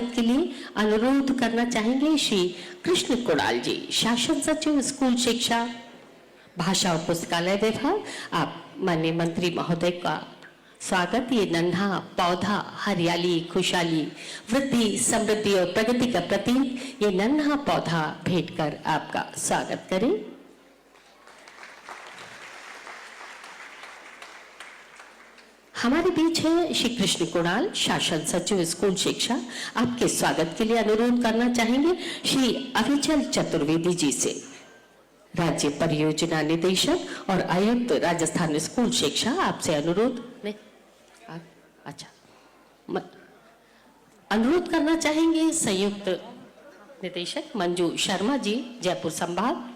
के लिए अनुरोध करना चाहेंगे श्री कृष्ण कुणाल जी, शासन सचिव स्कूल शिक्षा भाषा और पुस्तकालय विभाग। आप माननीय मंत्री महोदय का स्वागत। ये नन्हा पौधा हरियाली, खुशहाली, वृद्धि, समृद्धि और प्रगति का प्रतीक, ये नन्हा पौधा भेंट कर आपका स्वागत करें। हमारे बीच है श्री कृष्ण कुणाल, शासन सचिव स्कूल शिक्षा। आपके स्वागत के लिए अनुरोध करना चाहेंगे श्री अविचल चतुर्वेदी जी से, राज्य परियोजना निदेशक और आयुक्त राजस्थान स्कूल शिक्षा। आपसे अनुरोध नहीं, अच्छा, अनुरोध करना चाहेंगे संयुक्त निदेशक मंजू शर्मा जी, जयपुर संभाग।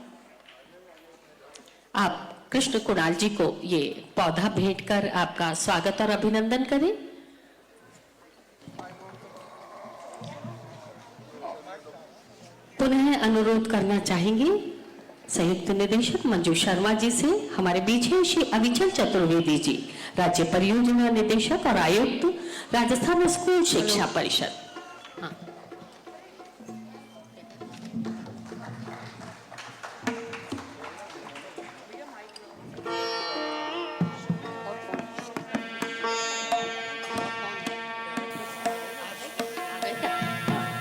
आप कृष्ण कुणाल जी को ये पौधा भेंट कर आपका स्वागत और अभिनंदन करें। पुनः अनुरोध करना चाहेंगे संयुक्त निदेशक मंजू शर्मा जी से। हमारे बीच है श्री अविचल चतुर्वेदी जी, राज्य परियोजना निदेशक और आयुक्त राजस्थान स्कूल शिक्षा परिषद। हाँ।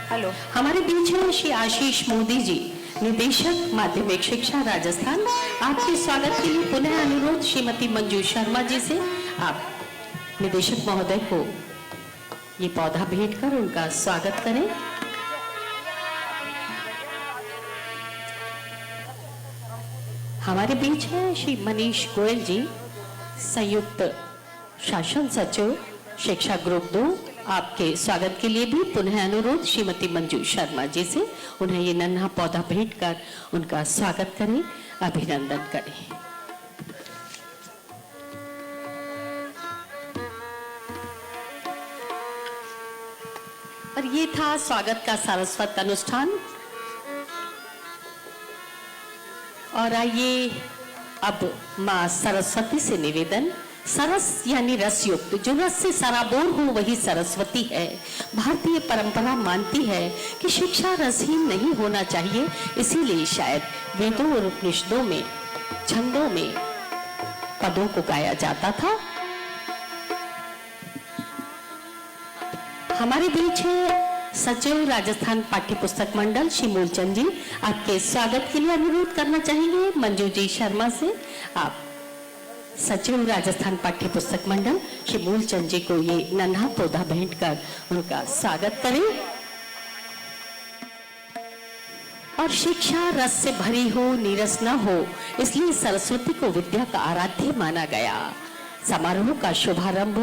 हेलो, हमारे बीच है श्री आशीष मोदी जी, निदेशक माध्यमिक शिक्षा राजस्थान। आपके स्वागत के लिए पुनः अनुरोध श्रीमती मंजू शर्मा जी से। आप निदेशक महोदय को ये पौधा भेंट कर उनका स्वागत करें। हमारे बीच है श्री मनीष गोयल जी, संयुक्त शासन सचिव शिक्षा ग्रुप 2। आपके स्वागत के लिए भी पुनः अनुरोध श्रीमती मंजू शर्मा जी से। उन्हें ये नन्हा पौधा भेंट कर उनका स्वागत करें, अभिनंदन करें। और ये था स्वागत का सारस्वत अनुष्ठान। और आइए अब मां सरस्वती से निवेदन। सरस यानी रसयुक्त, जो रस से सराबोर हो वही सरस्वती है। भारतीय परंपरा मानती है कि शिक्षा रसहीन नहीं होना चाहिए, इसीलिए शायद वेदों और उपनिषदों में छंदों में पदों को गाया जाता था। हमारे बीच है सचिव राजस्थान पाठ्य पुस्तक मंडल श्री मूलचंद जी। आपके स्वागत के लिए अनुरोध करना चाहेंगे मंजू जी शर्मा से। आप सचिव राजस्थान पाठ्य पुस्तक मंडल श्री मूलचंद जी को ये नन्हा पौधा भेंट कर उनका स्वागत करें। और शिक्षा रस से भरी हो, नीरस न हो, इसलिए सरस्वती को विद्या का आराध्य माना गया। समारोह का शुभारंभ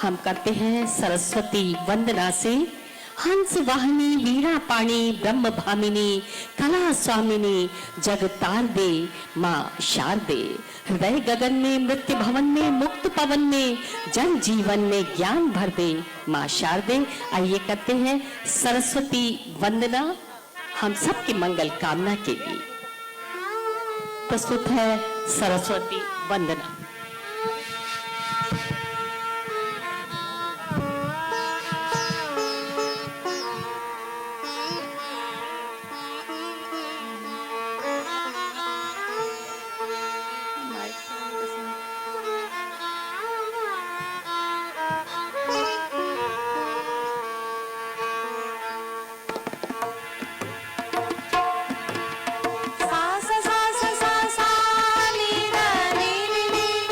हम करते हैं सरस्वती वंदना से। हंस वाहिनी वीणा पाणी ब्रह्म भामिनी कला स्वामिनी जग तार दे माँ शारदे। हृदय गगन में मृत्यु भवन में मुक्त पवन में जन जीवन में ज्ञान भर दे माँ शारदे। आइए करते हैं सरस्वती वंदना हम सबके मंगल कामना के लिए। प्रस्तुत है सरस्वती वंदना। सा सा सा सा सा नी दा नी नी नी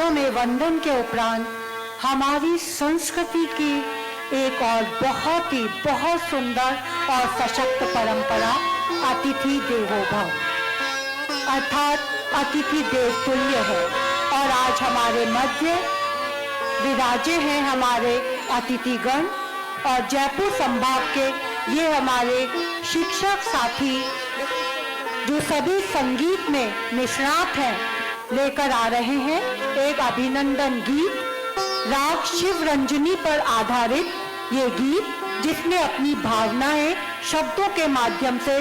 चरणों में वंदन के उपरांत हमारी संस्कृति की एक और बहुत सुंदर और सशक्त परंपरा अतिथि देवो भव अर्थात अतिथि देव तुल्य है। और आज हमारे मध्य विराजे हैं हमारे अतिथिगण और जयपुर संभाग के ये हमारे शिक्षक साथी जो सभी संगीत में निष्णात हैं, लेकर आ रहे हैं एक अभिनंदन गीत, राग शिव रंजनी पर आधारित ये गीत जिसमें अपनी भावनाएं शब्दों के माध्यम से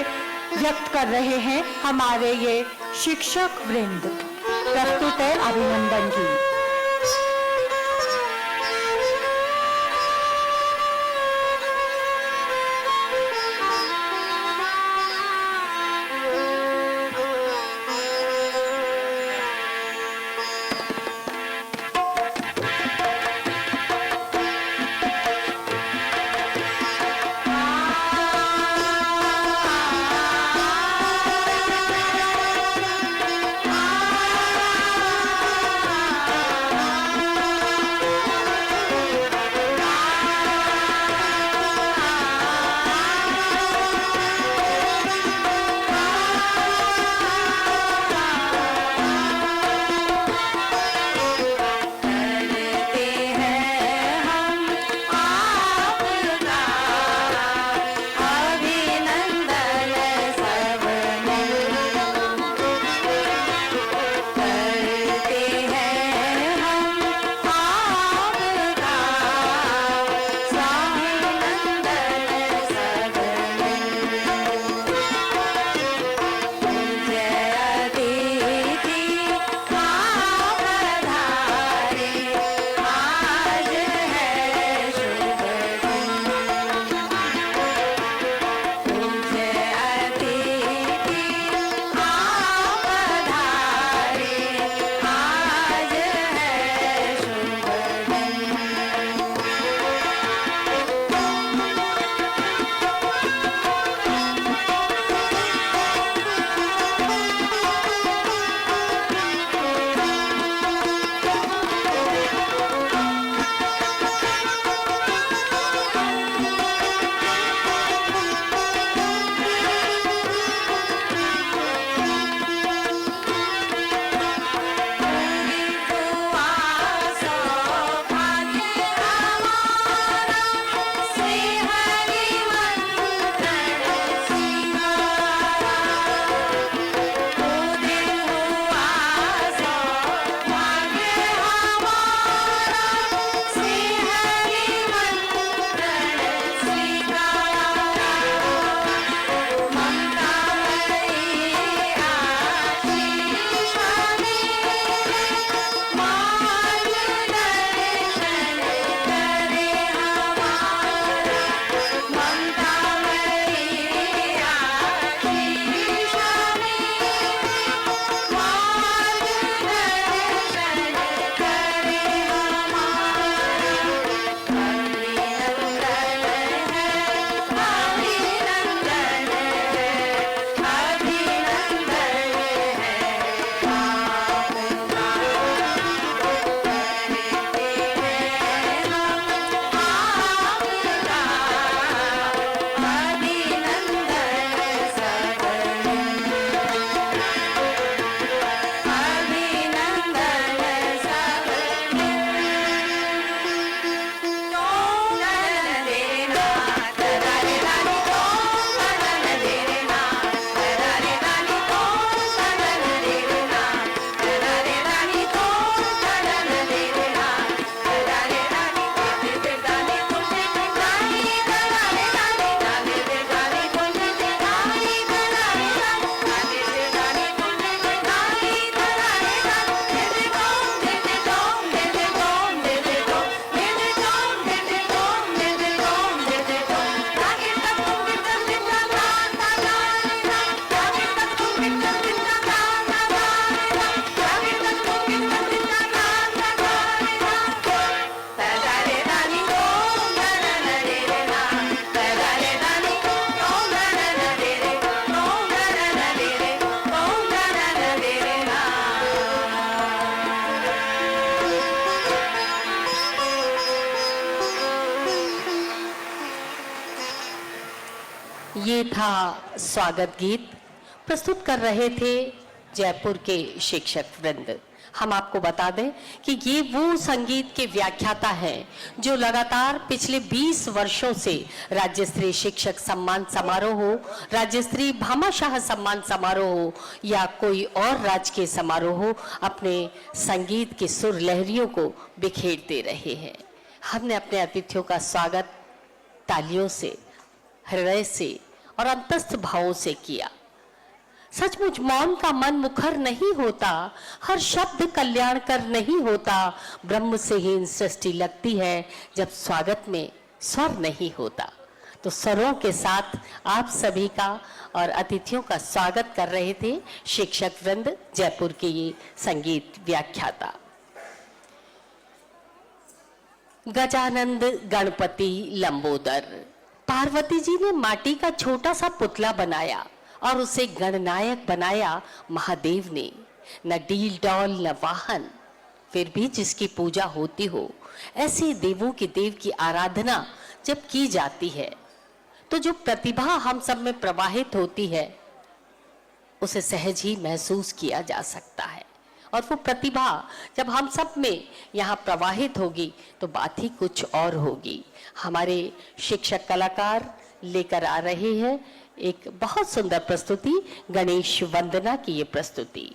व्यक्त कर रहे हैं हमारे ये शिक्षक वृंद। प्रस्तुत है अभिनंदन गीत। ये था स्वागत गीत, प्रस्तुत कर रहे थे जयपुर के शिक्षक वृंद। हम आपको बता दें कि ये वो संगीत के व्याख्याता हैं जो लगातार पिछले 20 वर्षों से राज्य स्तरीय शिक्षक सम्मान समारोह हो, राज्य स्तरीय भामाशाह सम्मान समारोह हो या कोई और राजकीय समारोह हो, अपने संगीत के सुर लहरियों को बिखेरते रहे हैं। हमने अपने अतिथियों का स्वागत तालियों से, हृदय से और अंतस्थ भावों से किया। सचमुच मौन का मन मुखर नहीं होता, हर शब्द कल्याणकर नहीं होता, ब्रह्म से हीन सृष्टि लगती है जब स्वागत में स्वर नहीं होता। तो स्वरों के साथ आप सभी का और अतिथियों का स्वागत कर रहे थे शिक्षक वृंद, जयपुर के ये संगीत व्याख्याता। गजानंद गणपति लंबोदर। पार्वती जी ने माटी का छोटा सा पुतला बनाया और उसे गणनायक बनाया महादेव ने। न डील डॉल न वाहन, फिर भी जिसकी पूजा होती हो, ऐसे देवों के देव की आराधना जब की जाती है तो जो प्रतिभा हम सब में प्रवाहित होती है उसे सहज ही महसूस किया जा सकता है। और वो प्रतिभा जब हम सब में यहाँ प्रवाहित होगी तो बात ही कुछ और होगी। हमारे शिक्षक कलाकार लेकर आ रहे हैं एक बहुत सुंदर प्रस्तुति, गणेश वंदना की ये प्रस्तुति।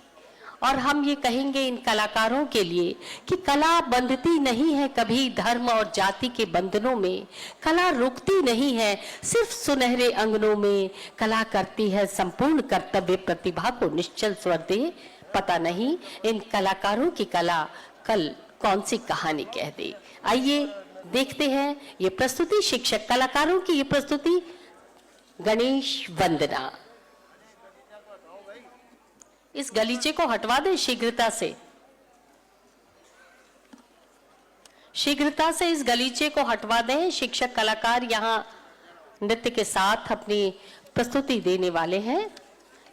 और हम ये कहेंगे इन कलाकारों के लिए कि कला बंधती नहीं है कभी धर्म और जाति के बंधनों में, कला रुकती नहीं है सिर्फ सुनहरे अंगनों में, कला करती है संपूर्ण कर्तव्य, प्रतिभा को निश्चल स्वर दे। पता नहीं इन कलाकारों की कला कल कौन सी कहानी कह दे। आइए देखते हैं ये प्रस्तुति, शिक्षक कलाकारों की ये प्रस्तुति, गणेश वंदना। इस गलीचे को हटवा दें शीघ्रता से, शीघ्रता से इस गलीचे को हटवा दें। शिक्षक कलाकार यहाँ नृत्य के साथ अपनी प्रस्तुति देने वाले हैं।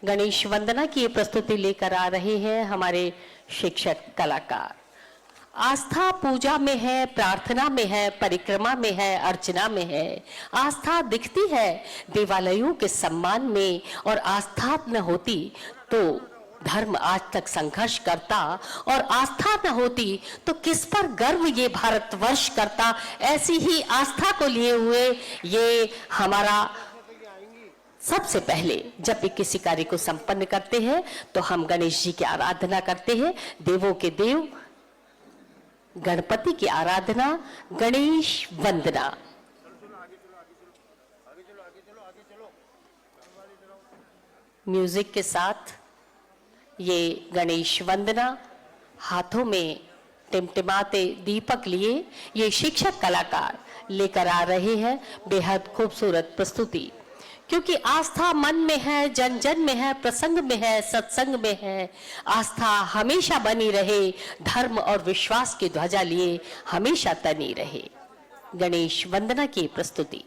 गणेश वंदना की ये प्रस्तुति लेकर आ रहे हैं हमारे शिक्षक कलाकार। आस्था पूजा में है, प्रार्थना में है, परिक्रमा में है, अर्चना में है। आस्था दिखती है देवालयों के सम्मान में, और आस्था न होती तो धर्म आज तक संघर्ष करता, और आस्था न होती तो किस पर गर्व ये भारतवर्ष करता। ऐसी ही आस्था को लिए हुए ये हमारा सबसे पहले जब भी किसी कार्य को संपन्न करते हैं तो हम गणेश जी की आराधना करते हैं। देवों के देव गणपति की आराधना, गणेश वंदना। म्यूजिक के साथ ये गणेश वंदना, हाथों में टिमटिमाते दीपक लिए ये शिक्षक कलाकार लेकर आ रहे हैं बेहद खूबसूरत प्रस्तुति। क्योंकि आस्था मन में है, जन जन में है, प्रसंग में है, सत्संग में है। आस्था हमेशा बनी रहे, धर्म और विश्वास की ध्वजा लिए हमेशा तनी रहे। गणेश वंदना की प्रस्तुति।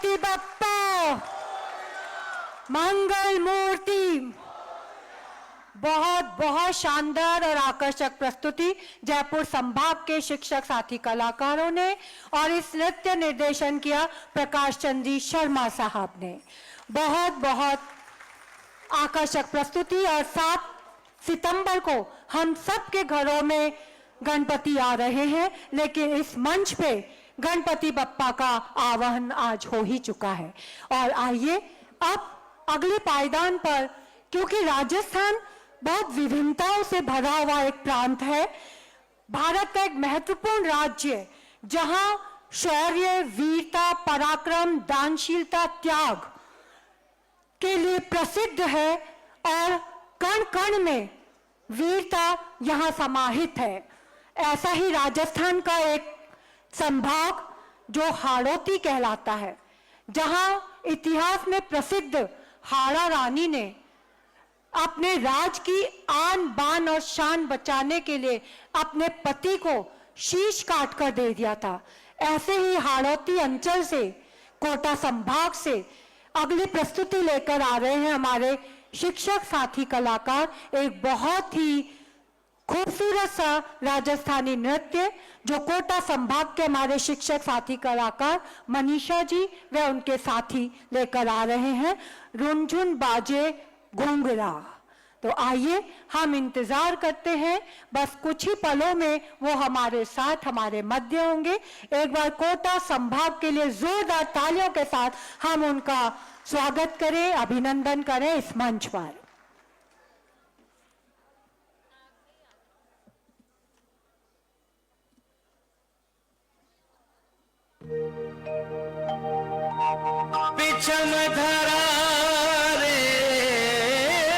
गणपति बप्पा मंगल मूर्ति। बहुत बहुत शानदार और आकर्षक प्रस्तुति जयपुर संभाग के शिक्षक साथी कलाकारों ने, और इस नृत्य निर्देशन किया प्रकाश चंद्र शर्मा साहब ने। बहुत बहुत आकर्षक प्रस्तुति। और 7 सितंबर को हम सबके घरों में गणपति आ रहे हैं, लेकिन इस मंच पे गणपति बप्पा का आवाहन आज हो ही चुका है। और आइए अब अगले पायदान पर, क्योंकि राजस्थान बहुत विभिन्नताओं से भरा हुआ एक प्रांत है, भारत का एक महत्वपूर्ण राज्य जहां शौर्य, वीरता, पराक्रम, दानशीलता, त्याग के लिए प्रसिद्ध है, और कण कण में वीरता यहां समाहित है। ऐसा ही राजस्थान का एक संभाग जो हाड़ौती कहलाता है, जहां इतिहास में प्रसिद्ध हाड़ा रानी ने अपने राज की आन बान और शान बचाने के लिए अपने पति को शीश काट कर दे दिया था। ऐसे ही हाड़ौती अंचल से, कोटा संभाग से अगली प्रस्तुति लेकर आ रहे हैं हमारे शिक्षक साथी कलाकार, एक बहुत ही खूबसूरत सा राजस्थानी नृत्य जो कोटा संभाग के हमारे शिक्षक साथी कलाकार मनीषा जी व उनके साथी लेकर आ रहे हैं, रुनझुन बाजे घुंघरा। तो आइए हम इंतजार करते हैं, बस कुछ ही पलों में वो हमारे साथ, हमारे मध्य होंगे। एक बार कोटा संभाग के लिए जोरदार तालियों के साथ हम उनका स्वागत करें, अभिनंदन करें इस मंच पर। पिछम धरा रे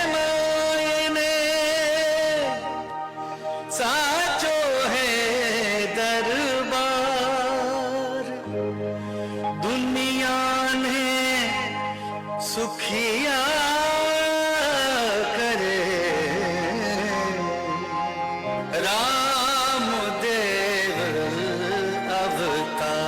मायने साचो है दरबार, दुनिया ने सुखिया करे राम देव अवतार।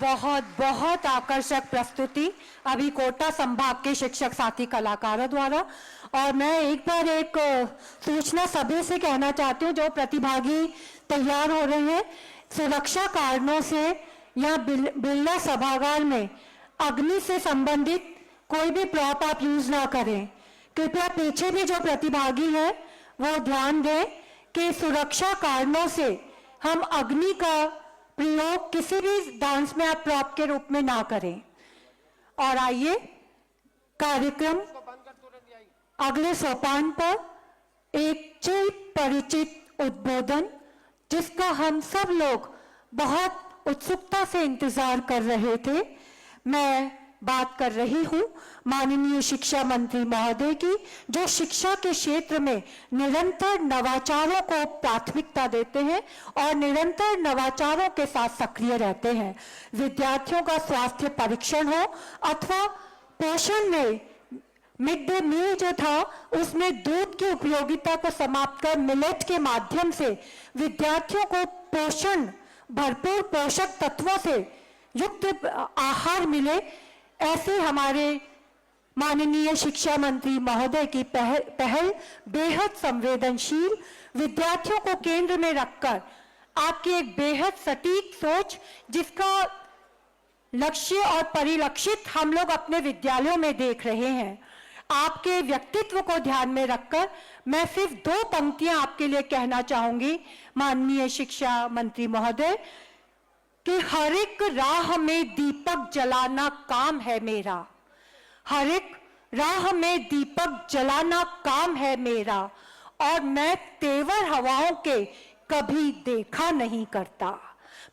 बहुत बहुत आकर्षक प्रस्तुति अभी कोटा संभाग के शिक्षक साथी कलाकारों द्वारा। और मैं एक बार एक सूचना सभी से कहना चाहती हूँ, जो प्रतिभागी तैयार हो रहे हैं, सुरक्षा कारणों से यहाँ बिरला सभागार में अग्नि से संबंधित कोई भी प्रॉप आप यूज ना करें। कृपया पीछे भी जो प्रतिभागी हैं वो ध्यान दें कि सुरक्षा कारणों से हम अग्नि का प्रयोग किसी भी डांस में आप प्रॉप के रूप में ना करें। और आइए कार्यक्रम अगले सोपान पर एक चिर परिचित उद्बोधन, जिसका हम सब लोग बहुत उत्सुकता से इंतजार कर रहे थे। मैं बात कर रही हूं माननीय शिक्षा मंत्री महोदय की, जो शिक्षा के क्षेत्र में निरंतर नवाचारों को प्राथमिकता देते हैं और निरंतर नवाचारों के साथ सक्रिय रहते हैं। विद्यार्थियों का स्वास्थ्य परीक्षण हो अथवा पोषण में मिड डे मील जो था उसमें दूध की उपयोगिता को समाप्त कर मिलेट के माध्यम से विद्यार्थियों को पोषण, भरपूर पोषक तत्वों से युक्त आहार मिले, ऐसे हमारे माननीय शिक्षा मंत्री महोदय की पहल बेहद संवेदनशील, विद्यार्थियों को केंद्र में रखकर आपकी एक बेहद सटीक सोच, जिसका लक्ष्य और परिलक्षित हम लोग अपने विद्यालयों में देख रहे हैं। आपके व्यक्तित्व को ध्यान में रखकर मैं सिर्फ 2 पंक्तियां आपके लिए कहना चाहूंगी माननीय शिक्षा मंत्री महोदय, कि हर एक राह में दीपक जलाना काम है मेरा, हर एक राह में दीपक जलाना काम है मेरा, और मैं तेवर हवाओं के कभी देखा नहीं करता,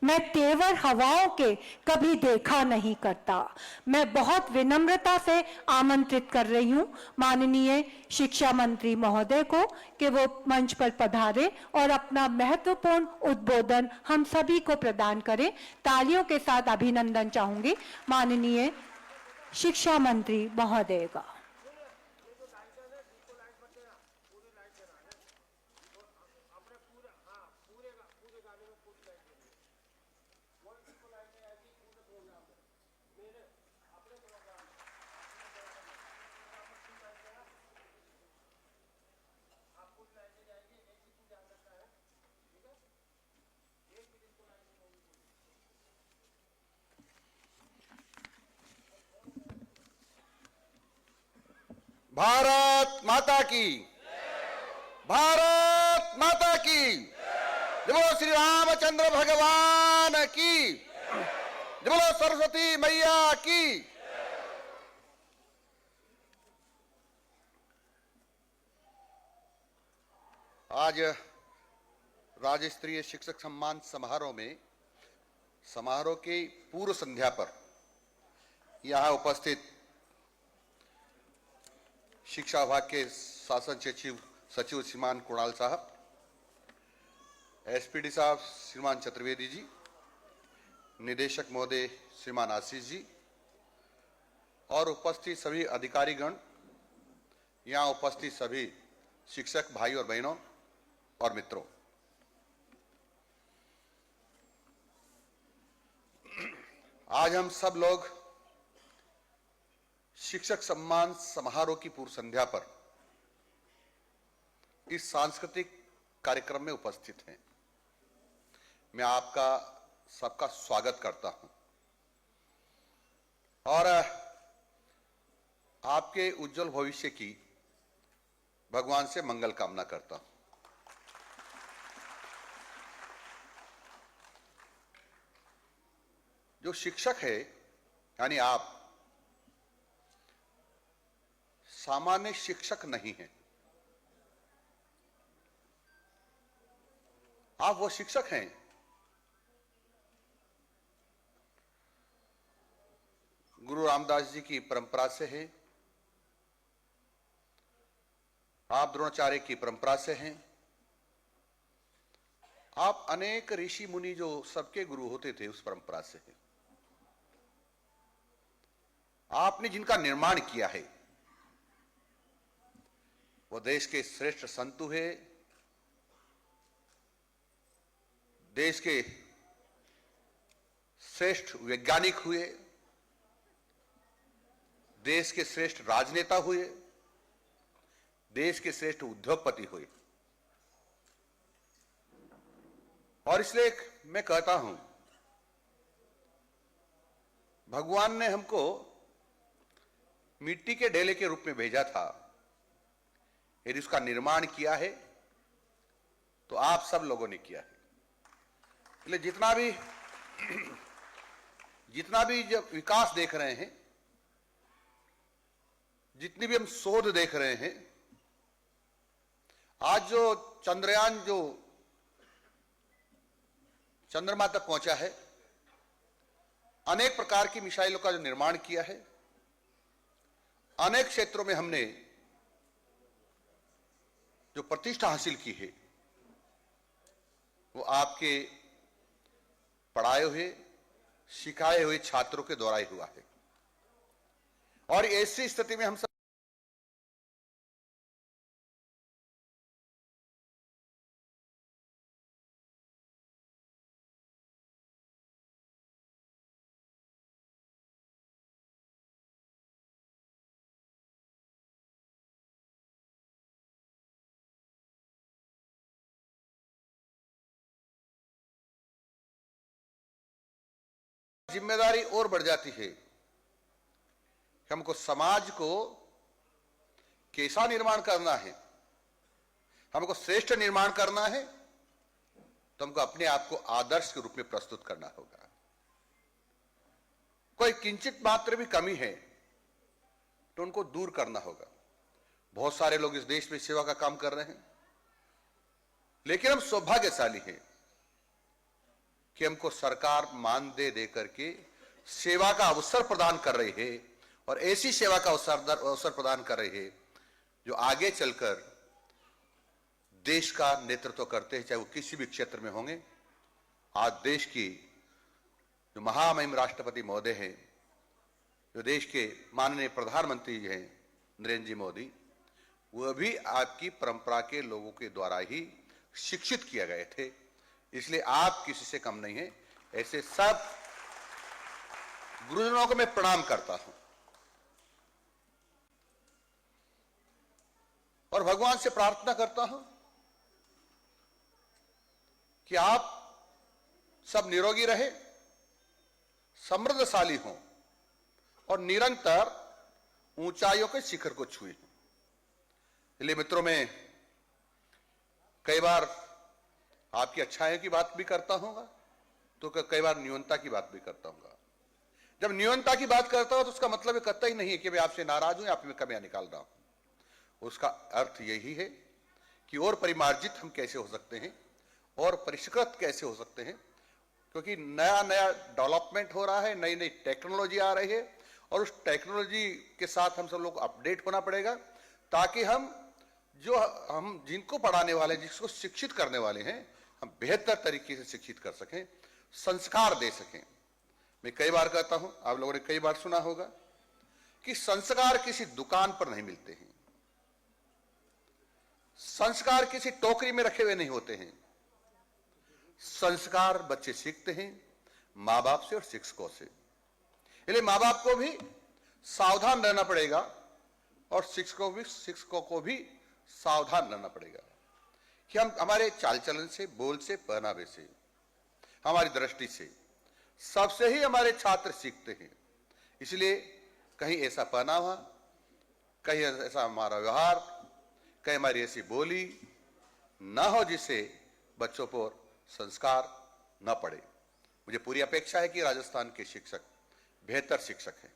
मैं तेवर हवाओं के कभी देखा नहीं करता। मैं बहुत विनम्रता से आमंत्रित कर रही हूं माननीय शिक्षा मंत्री महोदय को कि वो मंच पर पधारे और अपना महत्वपूर्ण उद्बोधन हम सभी को प्रदान करें। तालियों के साथ अभिनंदन चाहूंगी माननीय शिक्षा मंत्री महोदय का। भारत माता की, भारत माता की, जय बोलो श्री रामचंद्र भगवान की, जय बोलो सरस्वती मैया की। आज राज्य स्तरीय शिक्षक सम्मान समारोह में समारोह की पूर्व संध्या पर यहां उपस्थित शिक्षा विभाग के शासन सचिव श्रीमान कुणाल साहब, एसपीडी साहब श्रीमान चतुर्वेदी जी, निदेशक महोदय श्रीमान आशीष जी और उपस्थित सभी अधिकारीगण, यहाँ उपस्थित सभी शिक्षक भाई और बहनों और मित्रों, आज हम सब लोग शिक्षक सम्मान समारोह की पूर्व संध्या पर इस सांस्कृतिक कार्यक्रम में उपस्थित हैं, मैं आपका सबका स्वागत करता हूं और आपके उज्जवल भविष्य की भगवान से मंगल कामना करता हूं। जो शिक्षक है यानी आप सामान्य शिक्षक नहीं हैं, आप वो शिक्षक हैं गुरु रामदास जी की परंपरा से हैं, आप द्रोणाचार्य की परंपरा से हैं, आप अनेक ऋषि मुनि जो सबके गुरु होते थे उस परंपरा से हैं। आपने जिनका निर्माण किया है वो देश के श्रेष्ठ संत हुए, देश के श्रेष्ठ वैज्ञानिक हुए, देश के श्रेष्ठ राजनेता हुए, देश के श्रेष्ठ उद्योगपति हुए। और इसलिए मैं कहता हूं, भगवान ने हमको मिट्टी के ढेले के रूप में भेजा था, यदि उसका निर्माण किया है तो आप सब लोगों ने किया है। इसलिए जितना भी जब विकास देख रहे हैं, जितनी भी हम शोध देख रहे हैं, आज जो चंद्रयान जो चंद्रमा तक पहुंचा है, अनेक प्रकार की मिसाइलों का जो निर्माण किया है, अनेक क्षेत्रों में हमने जो प्रतिष्ठा हासिल की है वो आपके पढ़ाए हुए सिखाए हुए छात्रों के द्वारा ही हुआ है। और ऐसी स्थिति में हम सब जिम्मेदारी और बढ़ जाती है कि हमको समाज को कैसा निर्माण करना है, हमको श्रेष्ठ निर्माण करना है, तो हमको अपने आप को आदर्श के रूप में प्रस्तुत करना होगा। कोई किंचित मात्र भी कमी है तो उनको दूर करना होगा। बहुत सारे लोग इस देश में सेवा का काम कर रहे हैं, लेकिन हम सौभाग्यशाली हैं कि हमको सरकार मानदेय दे करके सेवा का अवसर प्रदान कर रही है, और ऐसी सेवा का अवसर प्रदान कर रही है जो आगे चलकर देश का नेतृत्व करते हैं, चाहे वो किसी भी क्षेत्र में होंगे। आज देश की जो महामहिम राष्ट्रपति महोदय हैं, जो देश के माननीय प्रधानमंत्री हैं नरेंद्र जी मोदी, वह भी आपकी परंपरा के लोगों के द्वारा ही शिक्षित किए गए थे। इसलिए आप किसी से कम नहीं हैं। ऐसे सब गुरुजनों को मैं प्रणाम करता हूं और भगवान से प्रार्थना करता हूं कि आप सब निरोगी रहे, समृद्धशाली हों और निरंतर ऊंचाइयों के शिखर को छुएं। इसलिए मित्रों, मैं कई बार आपकी अच्छाइयों की बात भी करता हूंगा तो कई बार न्यूनता की बात भी करता हूंगा। जब न्यूनता की बात करता हूं तो उसका मतलब ये कतई नहीं है कि मैं आपसे नाराज हूं या आप में कमियां निकाल रहा हूं। उसका अर्थ यही है कि और परिमार्जित हम कैसे हो सकते हैं और परिष्कृत कैसे हो सकते हैं, क्योंकि नया नया डेवलपमेंट हो रहा है, नई नई टेक्नोलॉजी आ रही है और उस टेक्नोलॉजी के साथ हम सब लोग अपडेट होना पड़ेगा, ताकि हम जिनको पढ़ाने वाले, जिसको शिक्षित करने वाले हैं, हम बेहतर तरीके से शिक्षित कर सकें, संस्कार दे सकें। मैं कई बार कहता हूं, आप लोगों ने कई बार सुना होगा कि संस्कार किसी दुकान पर नहीं मिलते हैं, संस्कार किसी टोकरी में रखे हुए नहीं होते हैं। संस्कार बच्चे सीखते हैं मां बाप से और शिक्षकों से। इसलिए मां बाप को भी सावधान रहना पड़ेगा और शिक्षकों को भी सावधान रहना पड़ेगा। कि हम हमारे चाल चलन से, बोल से, पहनावे से, हमारी दृष्टि से सबसे ही हमारे छात्र सीखते हैं। इसलिए कहीं ऐसा पहनावा, कहीं ऐसा हमारा व्यवहार, कहीं हमारी ऐसी बोली ना हो जिससे बच्चों पर संस्कार न पड़े। मुझे पूरी अपेक्षा है कि राजस्थान के शिक्षक बेहतर शिक्षक हैं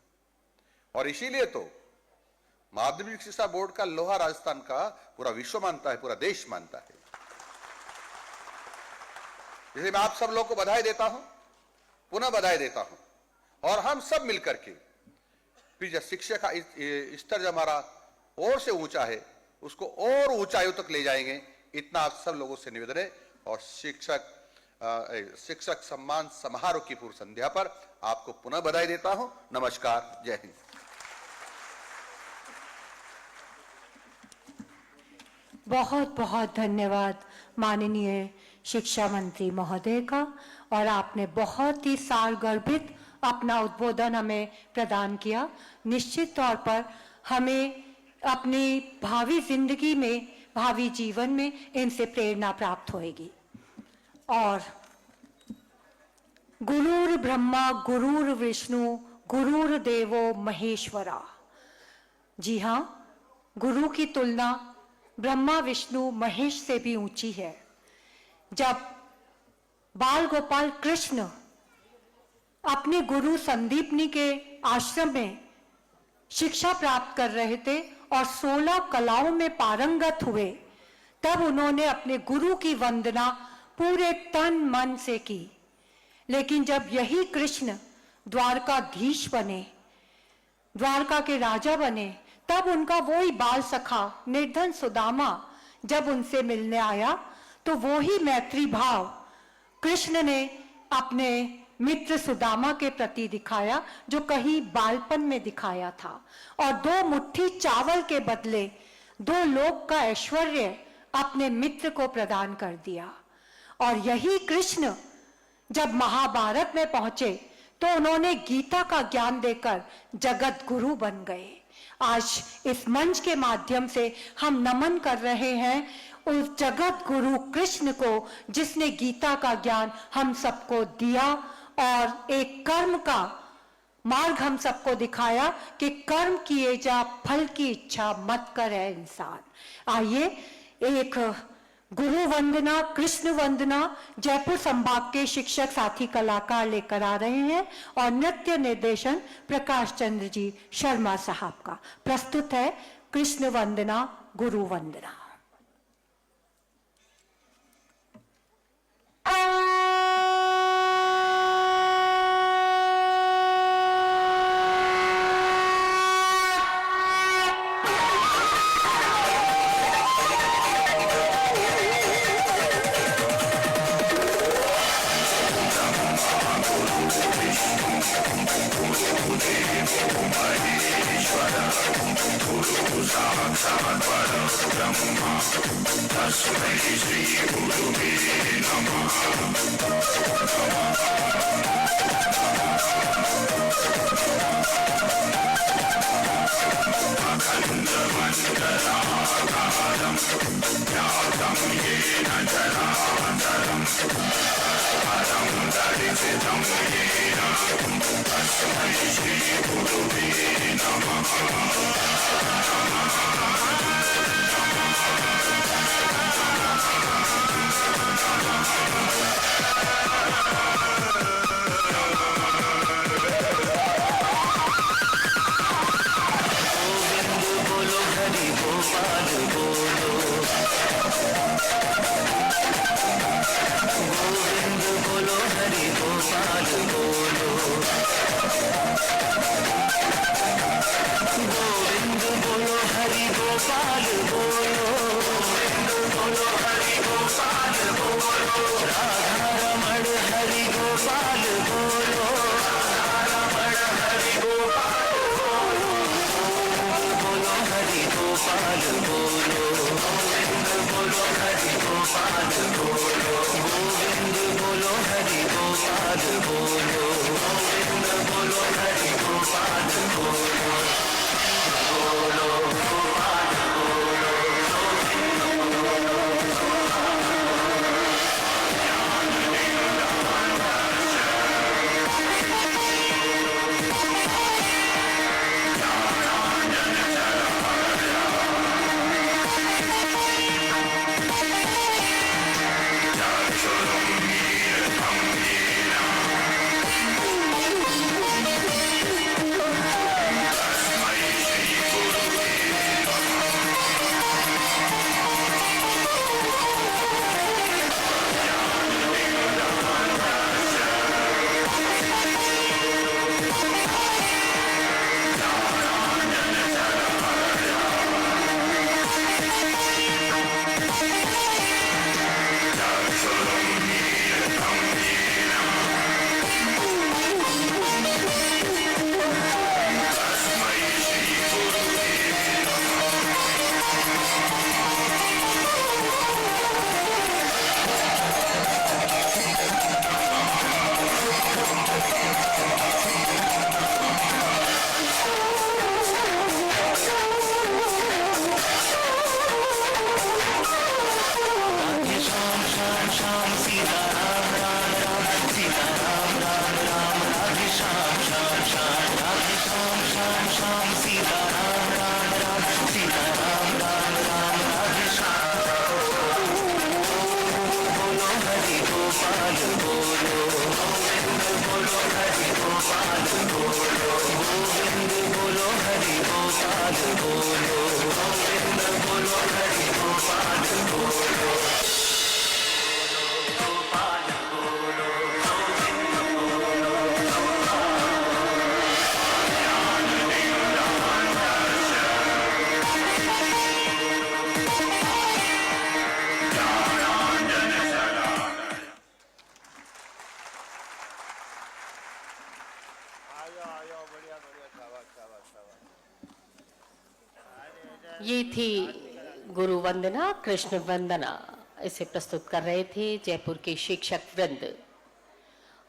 और इसीलिए तो माध्यमिक शिक्षा बोर्ड का लोहा राजस्थान का पूरा विश्व मानता है, पूरा देश मानता है। इसलिए मैं आप सब लोगों को बधाई देता हूं, पुनः बधाई देता हूं और हम सब मिलकर के फिर जब शिक्षा का स्तर जो हमारा और से ऊंचा है उसको और ऊंचाइयों तक ले जाएंगे, इतना आप सब लोगों से निवेदन है। और शिक्षक सम्मान समारोह की पूर्व संध्या पर आपको पुनः बधाई देता हूं। नमस्कार, जय हिंद। बहुत बहुत धन्यवाद माननीय शिक्षा मंत्री महोदय का। और आपने बहुत ही सारगर्भित अपना उद्बोधन हमें प्रदान किया। निश्चित तौर पर हमें अपनी भावी जिंदगी में, भावी जीवन में इनसे प्रेरणा प्राप्त होएगी। और गुरुर् ब्रह्मा गुरुर् विष्णु गुरुर्देवो महेश्वरा। जी हाँ, गुरु की तुलना ब्रह्मा विष्णु महेश से भी ऊंची है। जब बाल गोपाल कृष्ण अपने गुरु संदीपनी के आश्रम में शिक्षा प्राप्त कर रहे थे और 16 कलाओं में पारंगत हुए, तब उन्होंने अपने गुरु की वंदना पूरे तन मन से की। लेकिन जब यही कृष्ण द्वारकाधीश बने, द्वारका के राजा बने, तब उनका वही बाल सखा निर्धन सुदामा जब उनसे मिलने आया तो वो ही मैत्री भाव कृष्ण ने अपने मित्र सुदामा के प्रति दिखाया जो कहीं बालपन में दिखाया था। और 2 मुट्ठी चावल के बदले 2 लोक का ऐश्वर्य अपने मित्र को प्रदान कर दिया। और यही कृष्ण जब महाभारत में पहुंचे तो उन्होंने गीता का ज्ञान देकर जगत गुरु बन गए। आज इस मंच के माध्यम से हम नमन कर रहे हैं उस जगत गुरु कृष्ण को जिसने गीता का ज्ञान हम सबको दिया और एक कर्म का मार्ग हम सबको दिखाया कि कर्म किए जा, फल की इच्छा मत करे इंसान। आइए एक गुरु वंदना, कृष्ण वंदना जयपुर संभाग के शिक्षक साथी कलाकार लेकर आ रहे हैं और नृत्य निर्देशन प्रकाश चंद्र जी शर्मा साहब का। प्रस्तुत है कृष्ण वंदना, गुरु वंदना। गोविंद बोलो हरि बोलो। थी गुरु वंदना, कृष्ण वंदना। इसे प्रस्तुत कर रहे थे जयपुर के शिक्षक वृंद।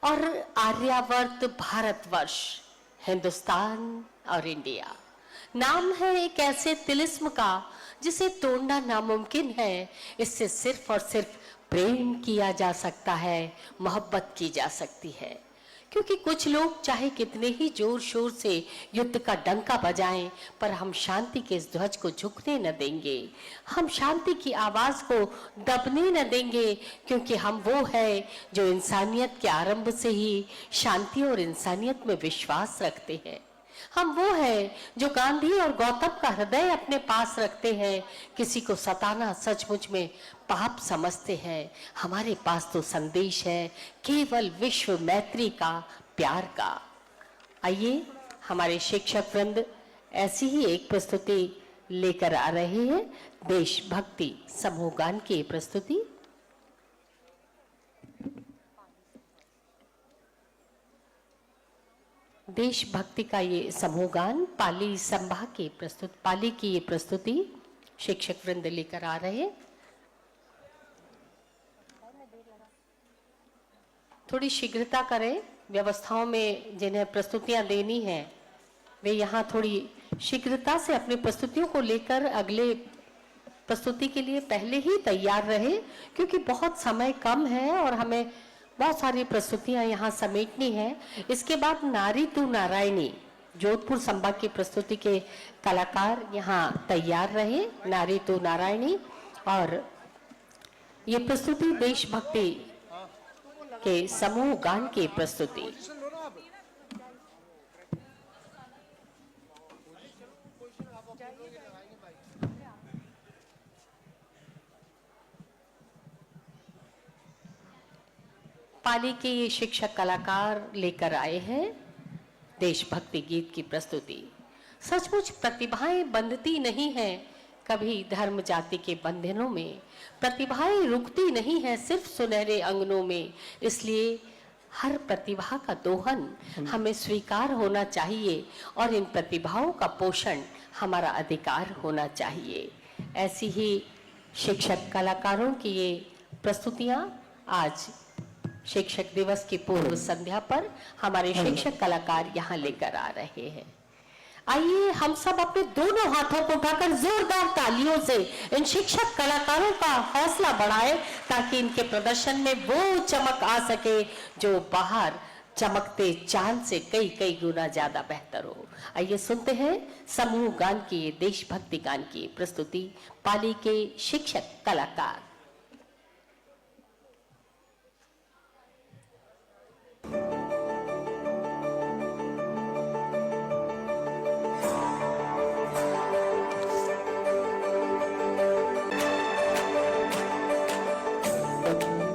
और आर्यावर्त भारतवर्ष, हिंदुस्तान और इंडिया नाम है एक ऐसे तिलिस्म का जिसे तोड़ना नामुमकिन है। इससे सिर्फ और सिर्फ प्रेम किया जा सकता है, मोहब्बत की जा सकती है। क्योंकि कुछ लोग चाहे कितने ही जोर शोर से युद्ध का डंका बजाएं, पर हम शांति के इस ध्वज को झुकने न देंगे, हम शांति की आवाज को दबने न देंगे। क्योंकि हम वो है जो इंसानियत के आरंभ से ही शांति और इंसानियत में विश्वास रखते हैं। हम वो है जो गांधी और गौतम का हृदय अपने पास रखते हैं। किसी को सताना सचमुच में पाप समझते हैं। हमारे पास तो संदेश है केवल विश्व मैत्री का, प्यार का। आइए हमारे शिक्षक वृंद ऐसी ही एक प्रस्तुति लेकर आ रहे हैं, देशभक्ति समूह गान की प्रस्तुति। देशभक्ति का ये समूह गान पाली संभा की पाली की ये प्रस्तुति शिक्षक वृंद लेकर आ रहे हैं। थोड़ी शीघ्रता करें, व्यवस्थाओं में जिन्हें प्रस्तुतियां देनी हैं वे यहाँ थोड़ी शीघ्रता से अपनी प्रस्तुतियों को लेकर अगले प्रस्तुति के लिए पहले ही तैयार रहे। क्योंकि बहुत समय कम है और हमें बहुत सारी प्रस्तुतियां यहाँ समेटनी है। इसके बाद नारी तू नारायणी जोधपुर संभाग की प्रस्तुति के कलाकार यहाँ तैयार रहे, नारी तू नारायणी। और ये प्रस्तुति देशभक्ति के समूह गान की प्रस्तुति। पाली के ये शिक्षक कलाकार लेकर आए हैं देशभक्ति गीत की प्रस्तुति। सचमुच प्रतिभाएं बंधती नहीं हैं कभी धर्म जाति के बंधनों में, प्रतिभाएं रुकती नहीं है सिर्फ सुनहरे अंगनों में। इसलिए हर प्रतिभा का दोहन हमें स्वीकार होना चाहिए और इन प्रतिभाओं का पोषण हमारा अधिकार होना चाहिए। ऐसी ही शिक्षक कलाकारों की ये प्रस्तुतियां आज शिक्षक दिवस की पूर्व संध्या पर हमारे शिक्षक कलाकार यहाँ लेकर आ रहे हैं। आइए हम सब अपने दोनों हाथों को उठाकर जोरदार तालियों से इन शिक्षक कलाकारों का हौसला बढ़ाएं ताकि इनके प्रदर्शन में वो चमक आ सके जो बाहर चमकते चांद से कई कई गुना ज्यादा बेहतर हो। आइए सुनते हैं समूह गान की ये देशभक्ति गान की प्रस्तुति पाली के शिक्षक कलाकार।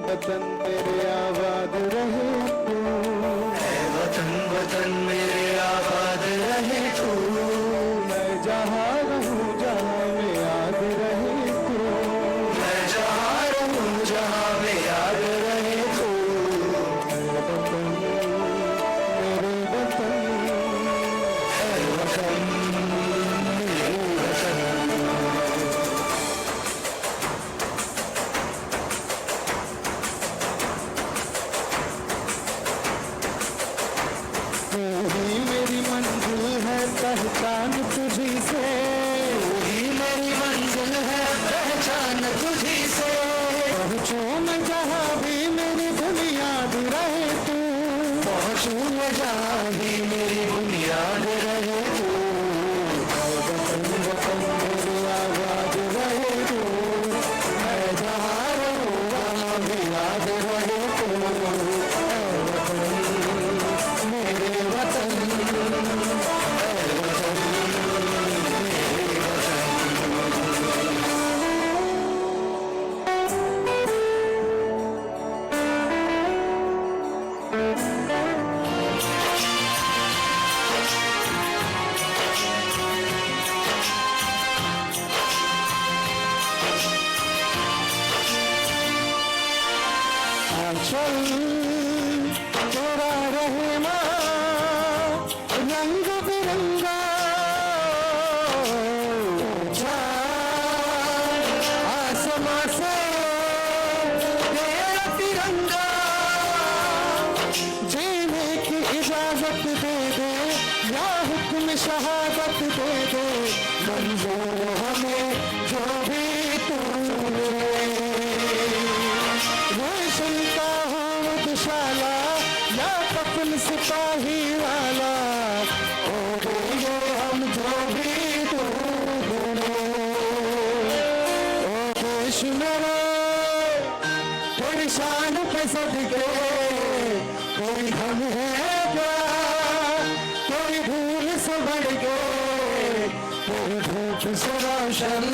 वतन मेरे आबाद रहे तू, वतन वतन मेरे आबाद रहे तू, मैं जहाँ रहूँ जहाँ में याद रहे तू, मैं जहाँ रहूँ जहाँ में याद रहे तू, मेरे वतन मेरे वतन, मेरे वतन मेरे वतन। पहचान तुझी से, ही मेरी मंजिल है पहचान तुझी से, पहुँचूं मैं जहाँ भी मेरी बुनियाद रहे तू, पहुँचूं मैं जहाँ भी मेरी बुनियाद रहे तू, वतन वतन मेरी आवाज रहे तू, मैं जहाँ रहूँ वहाँ भी याद रहे तू, वतन मेरे वतन। चल तेरा रहे रंग बिरंगा, मोहब्बत दे दे या हुक्म शहादत दे दे, मंजूर हमें जो भी तू रोशन का हो दुशाला या कफन सिपाही वाला, हो गए हम जो भी तू ओ देश मेरे थोड़ी शान पे सदके, कोई हम है क्या कोई भूल से बढ़ गए, कोई धूप से रोशन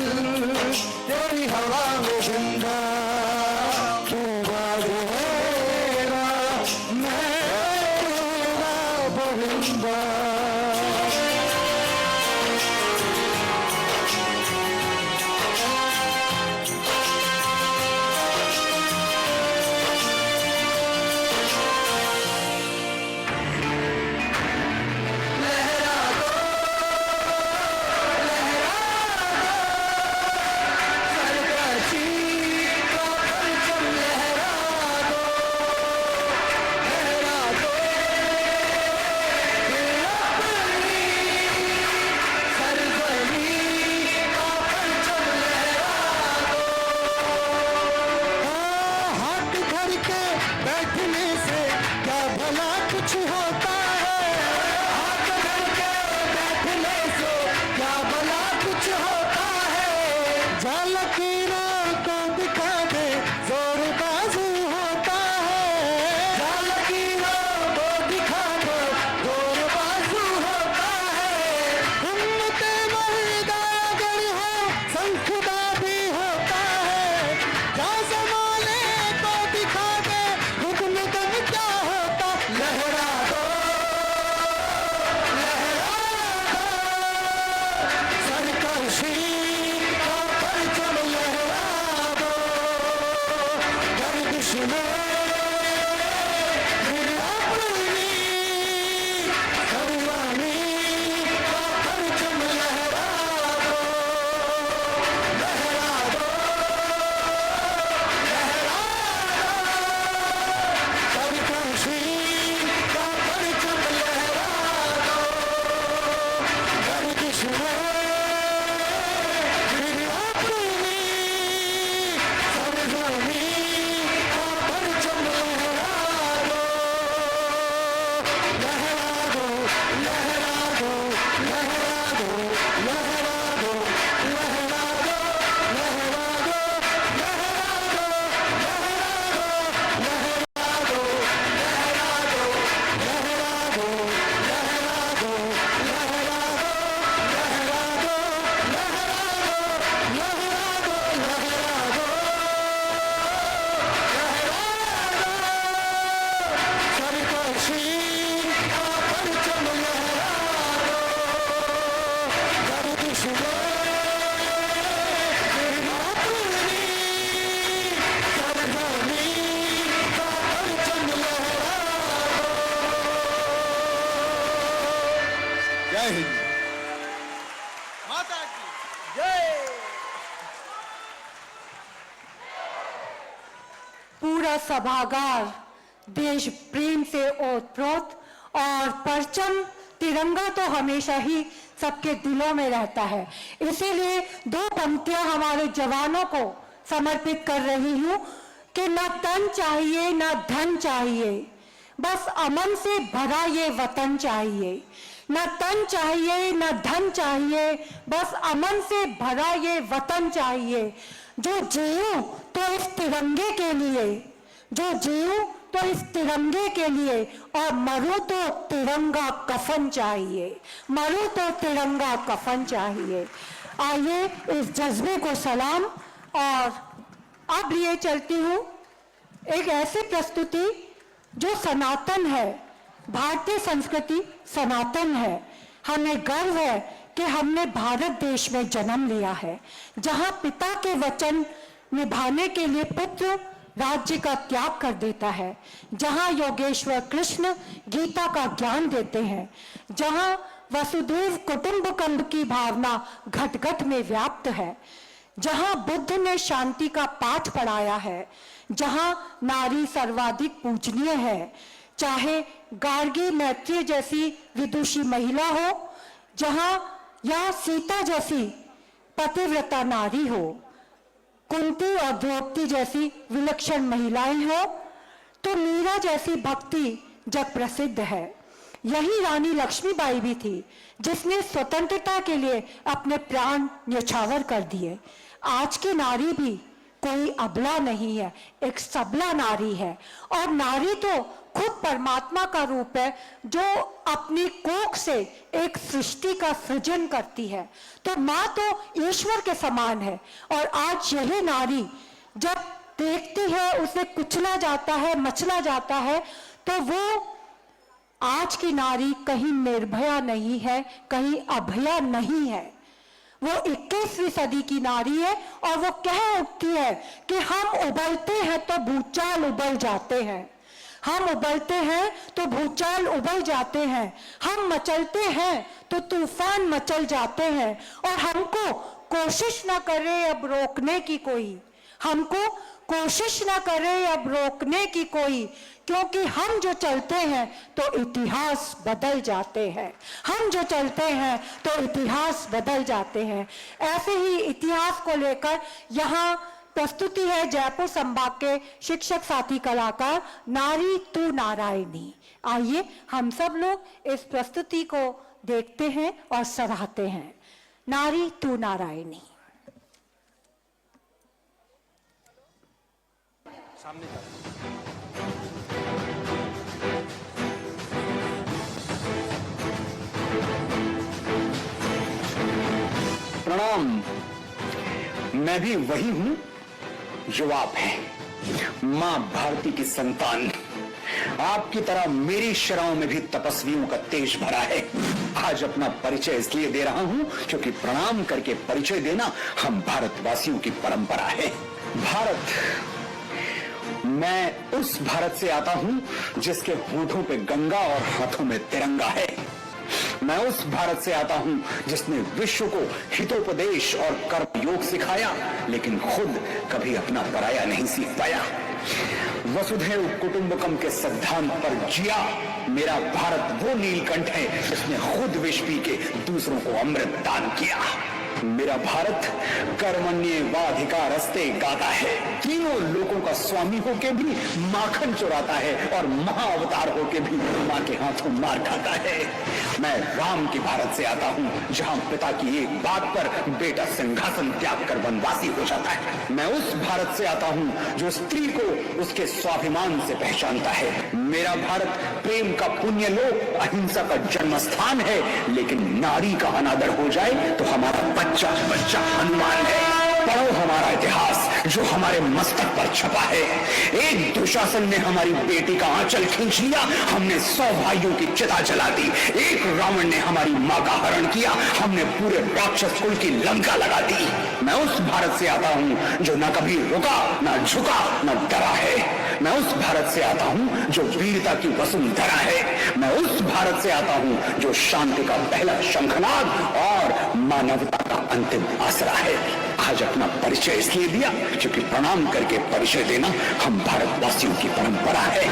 तेरी हवा में जिंदा, तू बागेरा मैं तेरा परिंदा। बैठने से क्या भला कुछ होता है, हाथ धर के बैठने से क्या भला कुछ होता है, जा लकीरों को दिखा दे जोर बाजू होता है, जा लकीरों को दिखा दे जोर बाजू होता है, हिम्मते मर्दा अगर हो संखुदा भी होता है, जा ज़माने को दिखा दे हुक्म दम क्या होता, लहरा दो सरकशी का परचम लहरा दो, गर्दिश में फिर अपनी सरवानी का परचम लहरा दो, लहरा दो सरकशी का परचम लहरा दो, गर्दिश में फिर अपनी सरवानी का परचम लहरा दो, लहरा दो लहरा दो लहरा दो लहरा दो लहरा दो लहरा दो सरकशी का परचम लहरा दो, गर्दिश में फिर अपनी सरवानी का परचम लहरा दो। जय हिंद। माता की जय। पूरा सभागार देश प्रेम से ओतप्रोत, और परचम तिरंगा तो हमेशा ही सबके दिलों में रहता है, इसीलिए दो पंक्तियां हमारे जवानों को समर्पित कर रही हूं कि न तन चाहिए न धन चाहिए, बस अमन से भरा ये वतन चाहिए, न तन चाहिए न धन चाहिए, बस अमन से भरा ये वतन चाहिए, जो जीऊं तो इस तिरंगे के लिए, जो जीऊं तो इस तिरंगे के लिए, और मरूं तो तिरंगा कफन चाहिए, मरूं तो तिरंगा कफन चाहिए। आइए इस जज्बे को सलाम। और अब लिए चलती हूँ एक ऐसी प्रस्तुति जो सनातन है, भारतीय संस्कृति सनातन है। हमें गर्व है कि हमने भारत देश में जन्म लिया है, जहाँ पिता के वचन निभाने के लिए पुत्र राज्य का त्याग कर देता है, जहाँ योगेश्वर कृष्ण गीता का ज्ञान देते हैं, जहाँ वसुधैव कुटुंबकम की भावना घट घट में व्याप्त है, जहाँ बुद्ध ने शांति का पाठ पढ़ाया है, जहाँ नारी सर्वाधिक पूजनीय है, चाहे गार्गी मैत्री जैसी विदुषी महिला हो, जहां या सीता जैसी पतिव्रता नारी हो, कुंती और द्रौपदी जैसी विलक्षण महिलाएं हो, तो मीरा जैसी भक्ति जग प्रसिद्ध है। यही रानी लक्ष्मीबाई भी थी जिसने स्वतंत्रता के लिए अपने प्राण न्यौछावर कर दिए। आज की नारी भी कोई अबला नहीं है, एक सबला नारी है। और नारी तो खुद परमात्मा का रूप है जो अपनी कोख से एक सृष्टि का सृजन करती है। तो माँ तो ईश्वर के समान है। और आज यही नारी जब देखती है उसे कुचला जाता है, मचला जाता है, तो वो आज की नारी कहीं निर्भया नहीं है, कहीं अभया नहीं है। वो 21वीं सदी की नारी है और वो कह उठती है कि हम उबलते हैं तो भूचाल उबल जाते हैं, हम उबलते हैं तो भूचाल उबल जाते हैं, हम मचलते हैं तो तूफान मचल जाते हैं। और हमको कोशिश ना करे अब रोकने की कोई, हमको कोशिश ना करे अब रोकने की कोई, क्योंकि हम जो चलते हैं तो इतिहास बदल जाते हैं, हम जो चलते हैं तो इतिहास बदल जाते हैं। ऐसे ही इतिहास को लेकर यहाँ प्रस्तुति है जयपुर संभाग के शिक्षक साथी कलाकार नारी तू नारायणी। आइए हम सब लोग इस प्रस्तुति को देखते हैं और सराहते हैं। नारी तू नारायणी। प्रणाम। मैं भी वही हूं जो आप हैं, मां भारती की संतान। आपकी तरह मेरी शराओं में भी तपस्वियों का तेज भरा है। आज अपना परिचय इसलिए दे रहा हूं क्योंकि प्रणाम करके परिचय देना हम भारतवासियों की परंपरा है। भारत, मैं उस भारत से आता हूं जिसके होठों पे गंगा और हाथों में तिरंगा है। मैं उस भारत से आता हूं जिसने विश्व को हितोपदेश और कर्म योग सिखाया, लेकिन खुद कभी अपना पराया नहीं सीख पाया। वसुधैव कुटुंबकम के सिद्धांत पर जिया मेरा भारत वो नीलकंठ है जिसने खुद विष पी के दूसरों को अमृत दान किया। मेरा भारत कर्मण्येवाधिकारस्ते गाता है, तीनों लोगों का स्वामी होके भी माखन चुराता है और महाअवतार होके भी मां के हाथों मार खाता है। मैं राम के भारत से आता हूं जहां पिता की एक बात पर बेटा सिंहासन त्याग कर वनवासी हो जाता है। मैं उस भारत से आता हूं जो स्त्री को उसके स्वाभिमान से पहचानता है। मेरा भारत प्रेम का पुण्य लोक, अहिंसा का जन्म स्थान है, लेकिन नारी का अनादर हो जाए तो हमारा बच्चा बच्चा हनुमान है। पढ़ो हमारा इतिहास जो हमारे मस्तक पर छपा है। एक दुशासन ने हमारी बेटी का आंचल खींच लिया, हमने 100 भाइयों की चिता जला दी। एक रावण ने हमारी मां का हरण किया, हमने पूरे राक्षस कुल की लंका लगा दी। मैं उस भारत से आता हूं जो न कभी रुका, न झुका, न डरा है। मैं उस भारत से आता हूं जो वीरता की वसुंधरा है। मैं उस भारत से आता हूं जो शांति का पहला शंखनाद और मानवता का अंतिम आसरा है। आज अपना परिचय इसलिए दिया क्योंकि प्रणाम करके परिचय देना हम भारतवासियों की परंपरा है।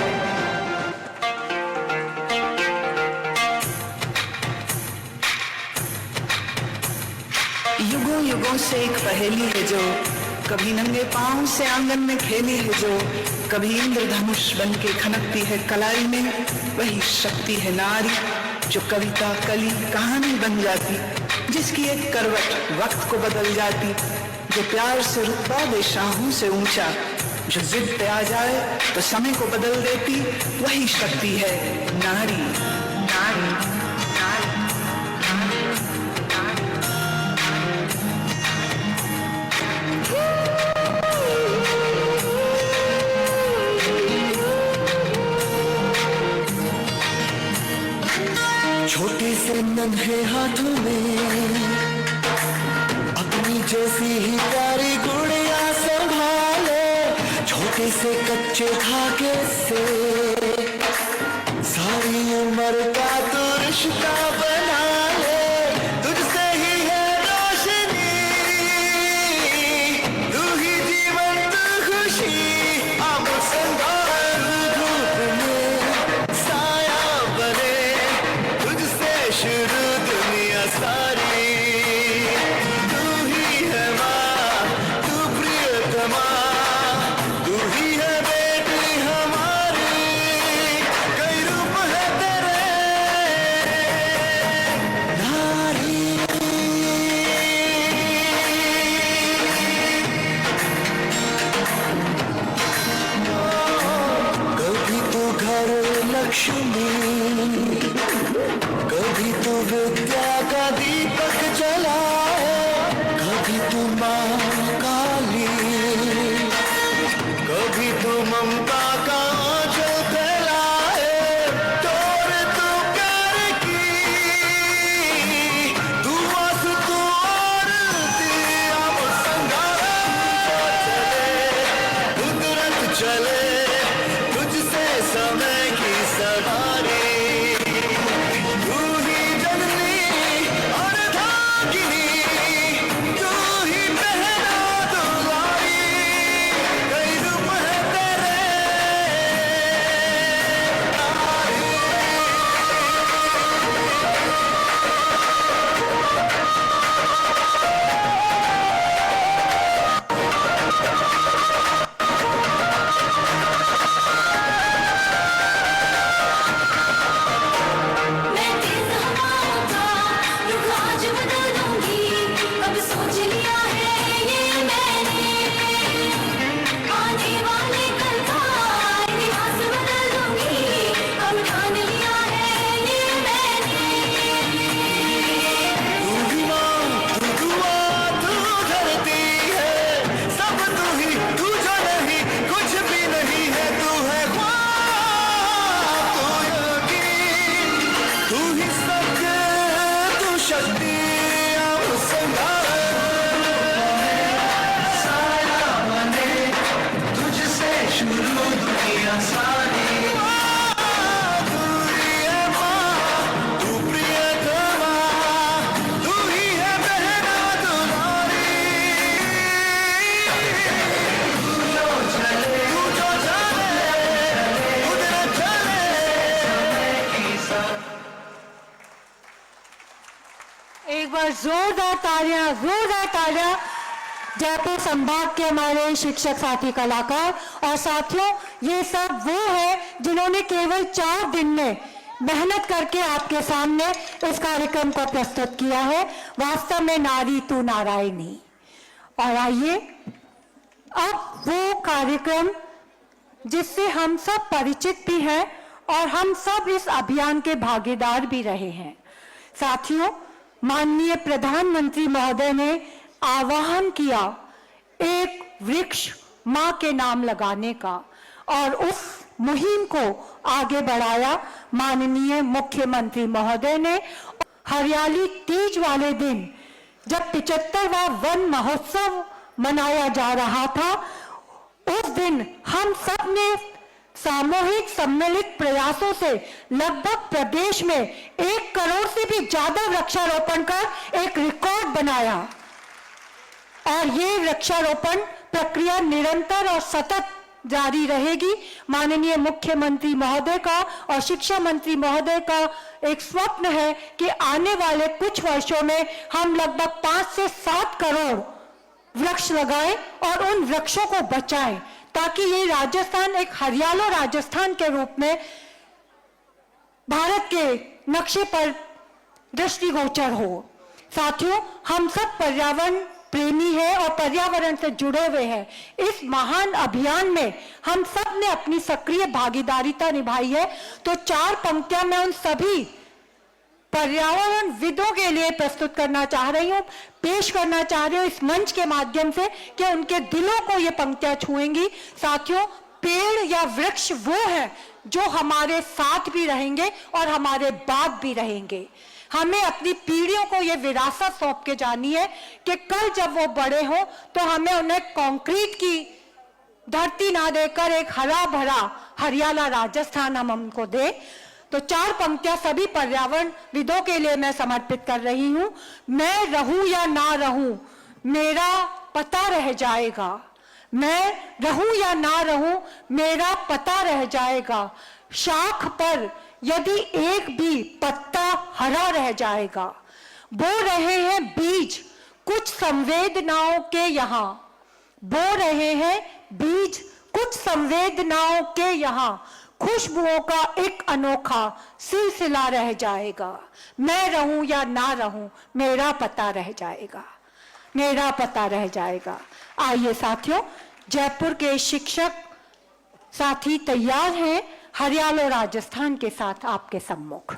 युगों युगों से एक पहेली है जो कभी नंगे पांव से आंगन में खेली है, जो कभी इंद्रधनुष बन के खनकती है कलाई में। वही शक्ति है नारी जो कविता, कली, कहानी बन जाती, जिसकी एक करवट वक्त को बदल जाती, जो प्यार से रुतबा दे शाहों से ऊंचा, जो जिद पे आ जाए तो समय को बदल देती। वही शक्ति है नारी। नारी, नारी, छोटे से नन्हे हाथों में अपनी जैसी ही प्यारी गुड़िया संभाले, छोटे से कच्चे धागे से सारी उम्र का तो रिश्ता बना ले। तुझसे ही है रोशनी, तू ही जीवन, तू खुशी। अब संगार धूप में लक्ष्मी, कभी तू विद्या का दीपक जलाए, कभी तू माँ काली, कभी तू ममता का आंचल फैलाए, तोर तू प्यार की, तू आस तू आरती, अब संग्राम चले, कुदरत चले, तुझसे समय की सवारी, तू ही जननी और धागिनी, तू ही बहना दुलारी, कई रूप है तेरे मैं तेज हवाओं का रुख आज बदल दूंगी, अब सोच लिया है ये मैंने, आने वाले कल का इतिहास बदल दूंगी, अब ठान लिया है ये मैंने। तू ही माँ, तू दुआ, तू धरती है, सब तू ही, तू जो नहीं, कुछ भी नहीं है, तू है ख्वाब, तू यकीन, तू ही सत्य, तू शक्ति, अब सारा बने, तुझसे शुरू दुनिया सारी, तू ही है माँ, तू प्रियतमा, तू ही है बहना दुलारी, तू जो चले, कुदरत चले, समय की साथ। एक बार जोरदार तालियां जयपुर संभाग के हमारे शिक्षक साथी कलाकार। और साथियों, ये सब वो है जिन्होंने केवल 4 दिन में मेहनत करके आपके सामने इस कार्यक्रम को प्रस्तुत किया है। वास्तव में नारी तू नारायणी। और आइए अब वो कार्यक्रम जिससे हम सब परिचित भी हैं और हम सब इस अभियान के भागीदार भी रहे हैं। साथियों, माननीय प्रधानमंत्री महोदय ने आह्वान किया एक वृक्ष मां के नाम लगाने का, और उस मुहिम को आगे बढ़ाया माननीय मुख्यमंत्री महोदय ने। हरियाली तीज वाले दिन जब 75वां वन महोत्सव मनाया जा रहा था, उस दिन हम सब ने सामूहिक सम्मिलित प्रयासों से लगभग प्रदेश में 1 करोड़ से भी ज्यादा वृक्षारोपण कर एक रिकॉर्ड बनाया। और ये वृक्षारोपण प्रक्रिया निरंतर और सतत जारी रहेगी। माननीय मुख्यमंत्री महोदय का और शिक्षा मंत्री महोदय का एक स्वप्न है कि आने वाले कुछ वर्षों में हम लगभग 5 से 7 करोड़ वृक्ष लगाएं और उन वृक्षों को बचाएं, ताकि ये राजस्थान एक हरियाला राजस्थान के रूप में भारत के नक्शे पर दृष्टिगोचर हो। साथियों, हम सब पर्यावरण प्रेमी हैं और पर्यावरण से जुड़े हुए हैं। इस महान अभियान में हम सब ने अपनी सक्रिय भागीदारिता निभाई है। तो 4 पंक्तियां मैं उन सभी पर्यावरण विदों के लिए प्रस्तुत करना चाह रही हूँ, पेश करना चाह रही हूँ इस मंच के माध्यम से, कि उनके दिलों को ये पंक्तियां छुएंगी। साथियों, पेड़ या वृक्ष वो है जो हमारे साथ भी रहेंगे और हमारे बाद भी रहेंगे। हमें अपनी पीढ़ियों को ये विरासत सौंप के जानी है कि कल जब वो बड़े हो तो हमें उन्हें कंक्रीट की धरती ना देकर एक हरा भरा हरियाला राजस्थान हम उनको दे। तो 4 पंक्तियां सभी पर्यावरण विदों के लिए मैं समर्पित कर रही हूं। मैं रहूं या ना रहूं, मेरा पता रह जाएगा। मैं रहूं या ना रहूं, मेरा पता रह जाएगा। शाख पर यदि एक भी पत्ता हरा रह जाएगा। बो रहे हैं बीज कुछ संवेदनाओं के यहाँ, बो रहे हैं बीज कुछ संवेदनाओं के यहाँ, खुशबुओं का एक अनोखा सिलसिला रह जाएगा। मैं रहूं या ना रहूं, मेरा पता रह जाएगा, मेरा पता रह जाएगा। आइए साथियों, जयपुर के शिक्षक साथी तैयार हैं। हरियाणा राजस्थान के साथ आपके सम्मुख।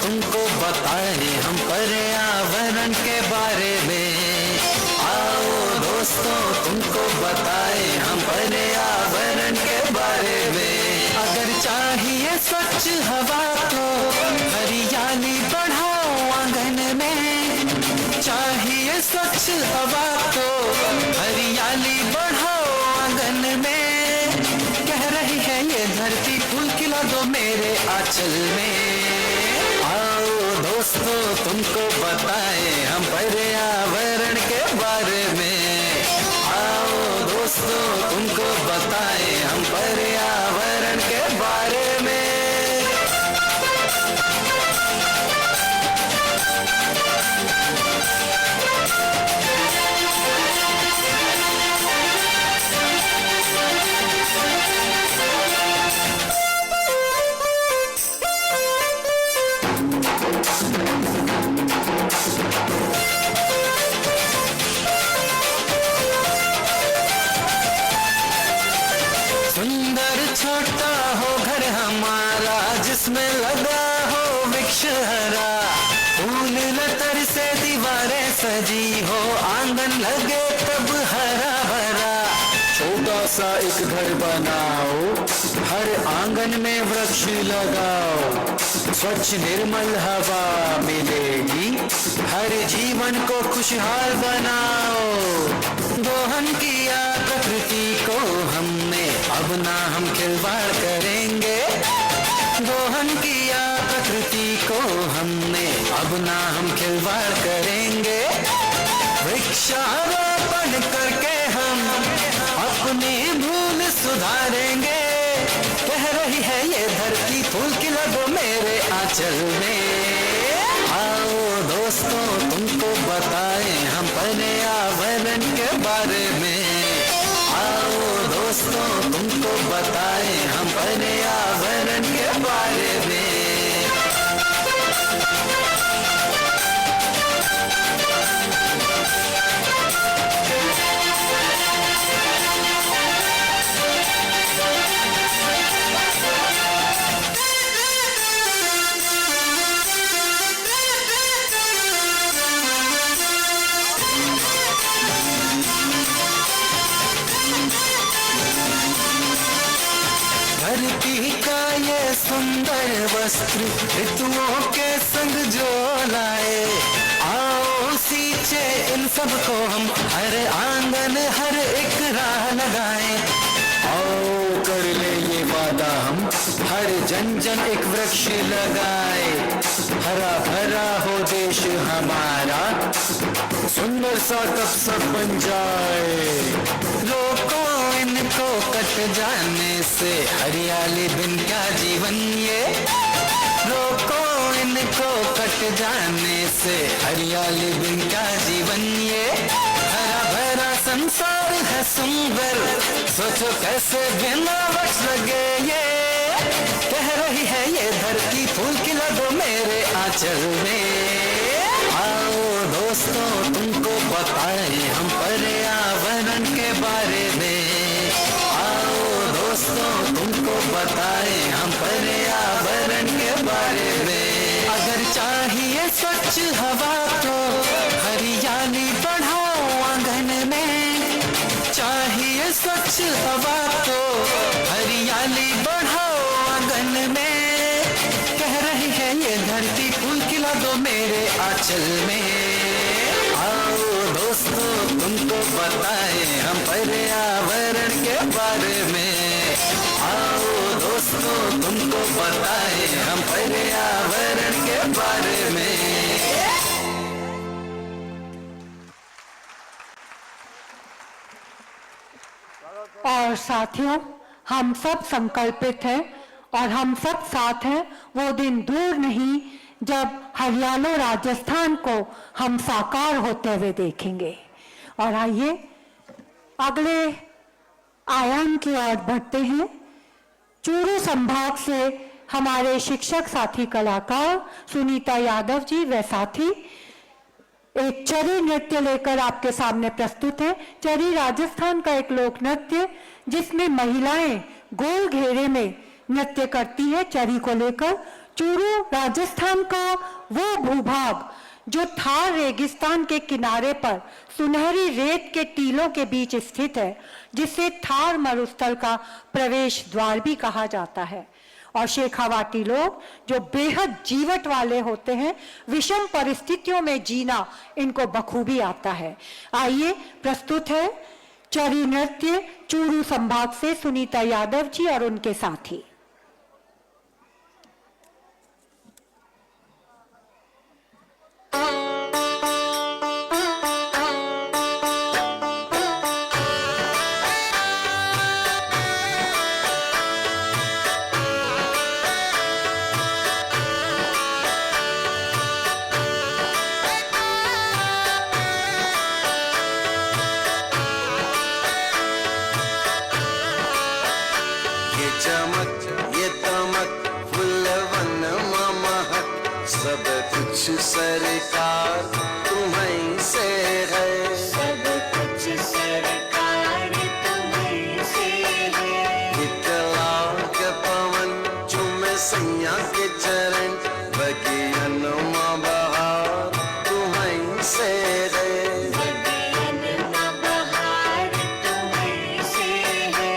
तुमको बताएं हम पर्यावरण के बारे में। आओ दोस्तों तुमको बताएं हम पर्यावरण के बारे में। अगर चाहिए स्वच्छ हवा तो हरियाली बढ़ाओ आंगन में। चाहिए स्वच्छ हवा तो हरियाली बढ़ाओ आंगन में। कह रही है ये धरती फूल खिला दो मेरे आंचल में। दोस्तों तुमको बताएं हम पर्यावरण के बारे में। आओ दोस्तों तुमको बताएं हम पर्यावरण के बारे में। सुंदर छोटा हो घर हमारा जिसमें लगा हो वृक्ष हरा। फूल लतर से दीवारें सजी हो आंगन लगे तब हरा भरा। छोटा सा एक घर बनाओ हर आंगन में वृक्ष लगाओ। स्वच्छ निर्मल हवा मिलेगी हर जीवन को खुशहाल बनाओ। दोहन किया प्रकृति को हमने अब ना हम खिलवाड़ करेंगे। दोहन किया प्रकृति को हमने अब ना हम खिलवाड़ करेंगे। वृक्षारोपण करके हम अपनी भूल सुधारेंगे। कह रही है ये धरती फूल खिला दो मेरे आंचल में। आओ दोस्तों तुमको बताएं हम पर्यावरण के बारे में। आओ दोस्तों तुमको बताएं हम पर्यावरण के बारे में। धरती का ये सुंदर वस्त्र ऋतुओं के संग जो लाए। आओ सींचे इन सबको हम हर आंगन हर एक राह लगाएं। आओ कर ले ये वादा हम हर जन जन एक वृक्ष लगाए। हरा भरा हो देश हमारा सुंदर सा कब सब बन जाए। रोको इनको कट जाने से हरियाली बिन क्या जीवन ये। रोको इनको कट जाने से हरियाली बिन क्या जीवन ये। हरा भरा संसार है सुंदर सोचो कैसे बिना वृक्ष लगे ये। कह रही है ये धरती फूल खिला दो मेरे आंचल में। आओ दोस्तों तुमको बताएं हम पर्यावरण के बारे में। आओ दोस्तों तुमको बताएं हम पर्यावरण के बारे में। अगर चाहिए स्वच्छ हवा तो हरियाली बढ़ाओ आंगन में। चाहिए स्वच्छ हवा तो हरियाली बढ़ाओ आंगन में। कह रही है ये धरती फूल खिला दो मेरे आंचल में। आओ दोस्तों तुमको बताएं हम पर्यावरण के बारे में। आओ दोस्तों तुमको को बताएं हम पर्यावरण के बारे में। और साथियों, हम सब संकल्पित हैं और हम सब साथ हैं। वो दिन दूर नहीं जब हरियाणा राजस्थान को हम साकार होते हुए देखेंगे। और आइए अगले आयाम की ओर बढ़ते हैं। चूरू संभाग से हमारे शिक्षक साथी कलाकार सुनीता यादव जी व साथी एक चरी नृत्य लेकर आपके सामने प्रस्तुत है। चरी राजस्थान का एक लोक नृत्य जिसमें महिलाएं गोल घेरे में नृत्य करती है। चरी को लेकर चूरू राजस्थान का वो भूभाग जो थार रेगिस्तान के किनारे पर सुनहरी रेत के टीलों के बीच स्थित है, जिसे थार मरुस्थल का प्रवेश द्वार भी कहा जाता है। और शेखावाटी लोग जो बेहद जीवट वाले होते हैं, विषम परिस्थितियों में जीना इनको बखूबी आता है। आइए प्रस्तुत है चरी नृत्य चूरू संभाग से सुनीता यादव जी और उनके साथी। सब कुछ सरकार तुम्हीं से है, सब कुछ सरकार तुम्हीं से है। निकला के पवन चूमे सैया के चरण, बगियन माँ बहार तुम्हीं से है, बगियन माँ बहार तुम्हीं से है।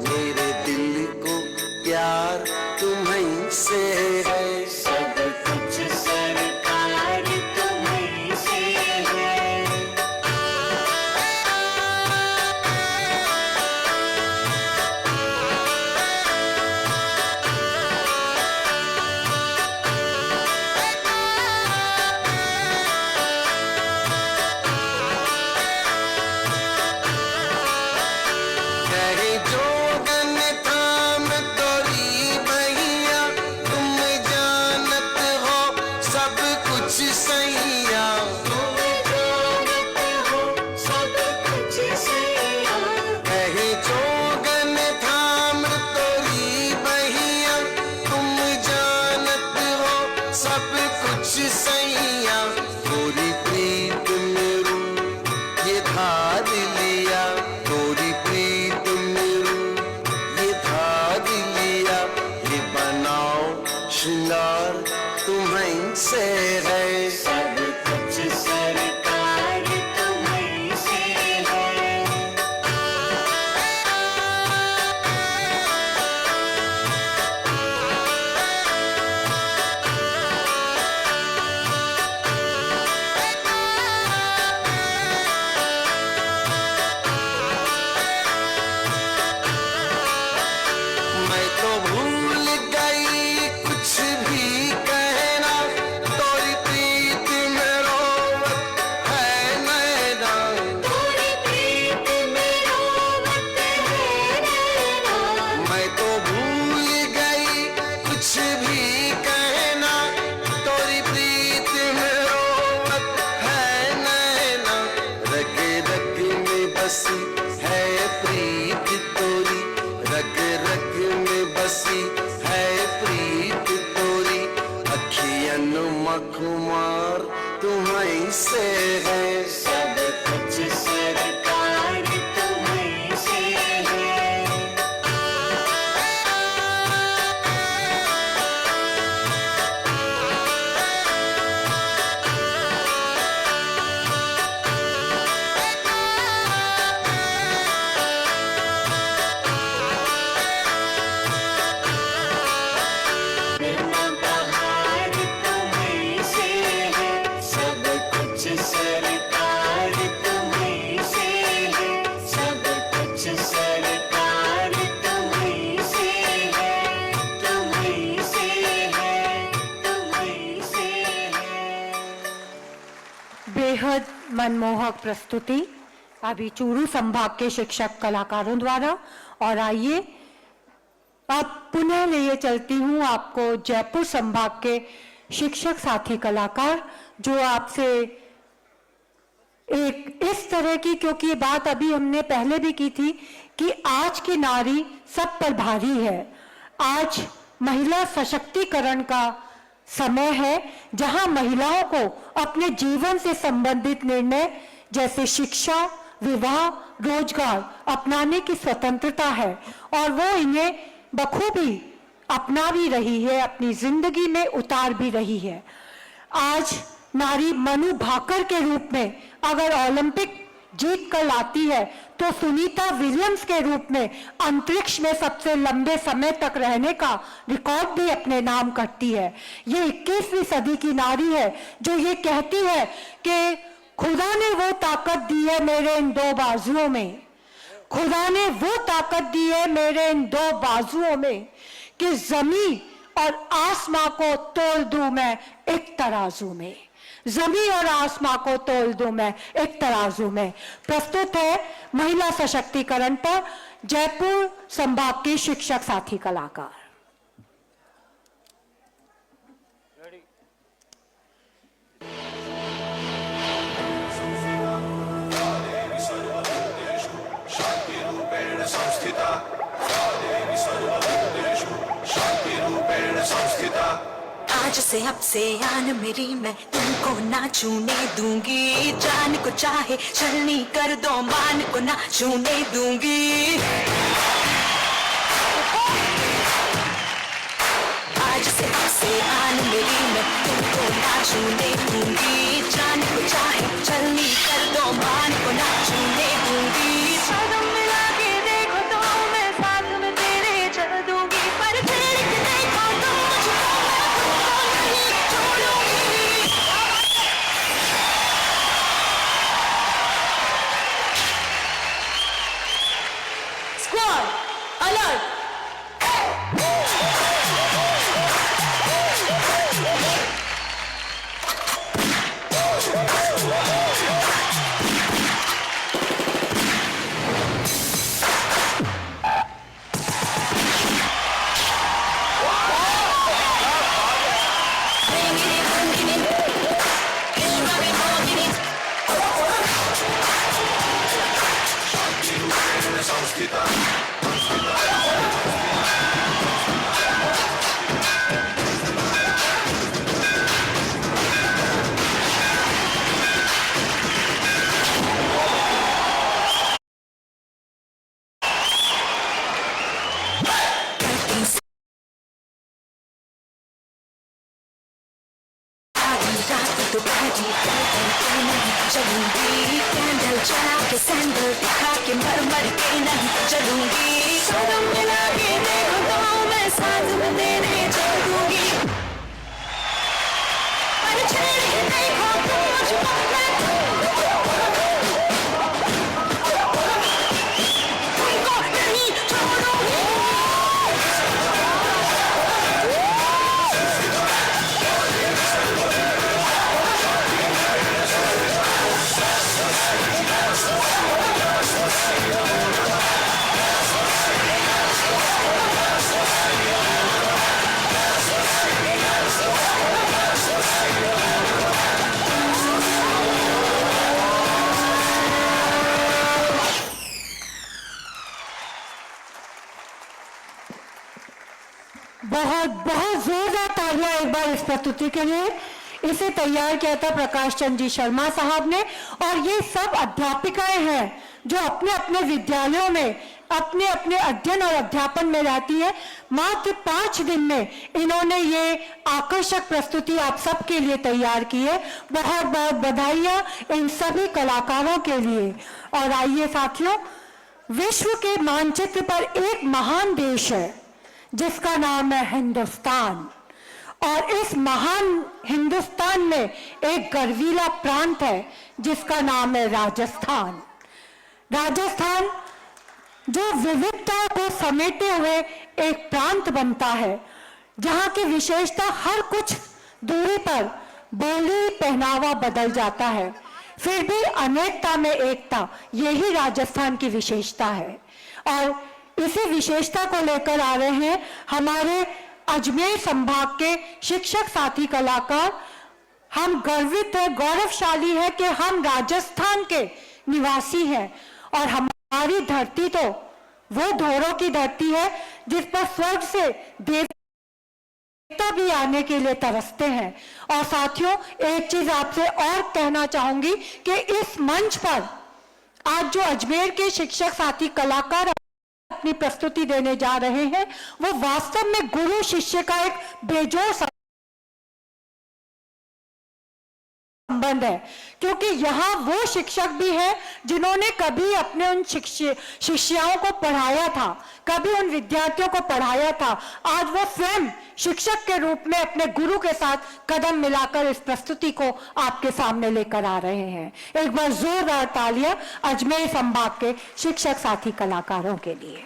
मेरे दिल को प्यार तुम्हीं से है, सब कुछ सरकार तुम्हीं से है। कहीं बसी है प्रीत तोरी, रग रग में बसी है प्रीत तोरी, अखियन मखुमार तुम्हीं से है, सब कुछ सरकार तुम्हीं से है। बहार तुम्हीं से है, सब कुछ सरकार तुम्हीं से है, सब कुछ सरकार तुम्हीं से है, तुम्हीं से है, तुम्हीं से है। बेहद मनमोहक प्रस्तुति अभी चूरू संभाग के शिक्षक कलाकारों द्वारा। और आइए अब पुनः लिए चलती हूँ आपको जयपुर संभाग के शिक्षक साथी कलाकार, जो आपसे एक इस तरह की, क्योंकि ये बात अभी हमने पहले भी की थी कि आज की नारी सब पर भारी है। आज महिला सशक्तिकरण का समय है, जहां महिलाओं को अपने जीवन से संबंधित निर्णय जैसे शिक्षा, विवाह, रोजगार अपनाने की स्वतंत्रता है और वो इन्हें बखूबी अपना भी रही है, अपनी जिंदगी में उतार भी रही है। आज नारी मनु भाकर के रूप में अगर ओलंपिक जीत कर लाती है, तो सुनीता विलियम्स के रूप में अंतरिक्ष में सबसे लंबे समय तक रहने का रिकॉर्ड भी अपने नाम करती है। ये 21वीं सदी की नारी है जो ये कहती है कि खुदा ने वो ताकत दी है मेरे इन दो बाजुओं में, खुदा ने वो ताकत दी है मेरे इन दो बाजुओं में कि जमीन और आसमां को तोल दूं मैं एक तराजू में, जमीन और आसमां को तोल दूं मैं एक तराजू में। प्रस्तुत है महिला सशक्तिकरण पर जयपुर संभाग के शिक्षक साथी कलाकार। आज से अब से आन मेरी मैं तुमको ना छूने दूंगी, जान को चाहे छलनी कर दो मान को ना छूने दूंगी। आज से अब से आन मेरी मैं तुमको ना छूने दूंगी, जान को चाहे छलनी कर दो मान को ना छूने दूंगी। कदम मिला के देखो तो मैं साथ में तेरे चल दूंगी, पर छेड़ के देखो तो मुझको मैं नहीं छोड़ूंगी। Squad alert. चलूंगी कैंडल जला के सैंडल दिखा के मर मर के नहीं चलूंगी। कदम मिला के देखो तो मैं साथ में तेरे चल दूंगी, पर छेड़ के देखो तो मुझको मैं तुमको नहीं छोड़ूंगी। बहुत बहुत जोरदार तालियां एक बार इस प्रस्तुति के लिए। इसे तैयार किया था प्रकाश चंद्र जी शर्मा साहब ने, और ये सब अध्यापिकाएं हैं जो अपने अपने विद्यालयों में अपने अपने अध्ययन और अध्यापन में रहती है। मात्र 5 दिन में इन्होंने ये आकर्षक प्रस्तुति आप सबके लिए तैयार की है। बहुत बहुत बधाइयां इन सभी कलाकारों के लिए। और आइए साथियों, विश्व के मानचित्र पर एक महान देश है जिसका नाम है हिंदुस्तान, और इस महान हिंदुस्तान में एक गर्वीला प्रांत है जिसका नाम है राजस्थान। राजस्थान जो विविधता को समेटे हुए एक प्रांत बनता है, जहां की विशेषता हर कुछ दूरी पर बोली पहनावा बदल जाता है, फिर भी अनेकता में एकता, यही राजस्थान की विशेषता है। और इसी विशेषता को लेकर आ रहे हैं हमारे अजमेर संभाग के शिक्षक साथी कलाकार। हम गर्वित है, गौरवशाली है कि हम राजस्थान के निवासी हैं, और हमारी धरती तो वो धोरों की धरती है जिस पर स्वर्ग से देवता भी आने के लिए तरसते हैं। और साथियों, एक चीज आपसे और कहना चाहूंगी कि इस मंच पर आज जो अजमेर के शिक्षक साथी कलाकार अपनी प्रस्तुति देने जा रहे हैं, वो वास्तव में गुरु शिष्य का एक बेजोड़ संबंध है, क्योंकि यहाँ वो शिक्षक भी हैं जिन्होंने कभी अपने उन शिष्याओं को पढ़ाया था, कभी उन विद्यार्थियों को पढ़ाया था। आज वो स्वयं शिक्षक के रूप में अपने गुरु के साथ कदम मिलाकर इस प्रस्तुति को आपके सामने लेकर आ रहे हैं। एक बार जोरदार तालियां अजमेर संभाग के शिक्षक साथी कलाकारों के लिए।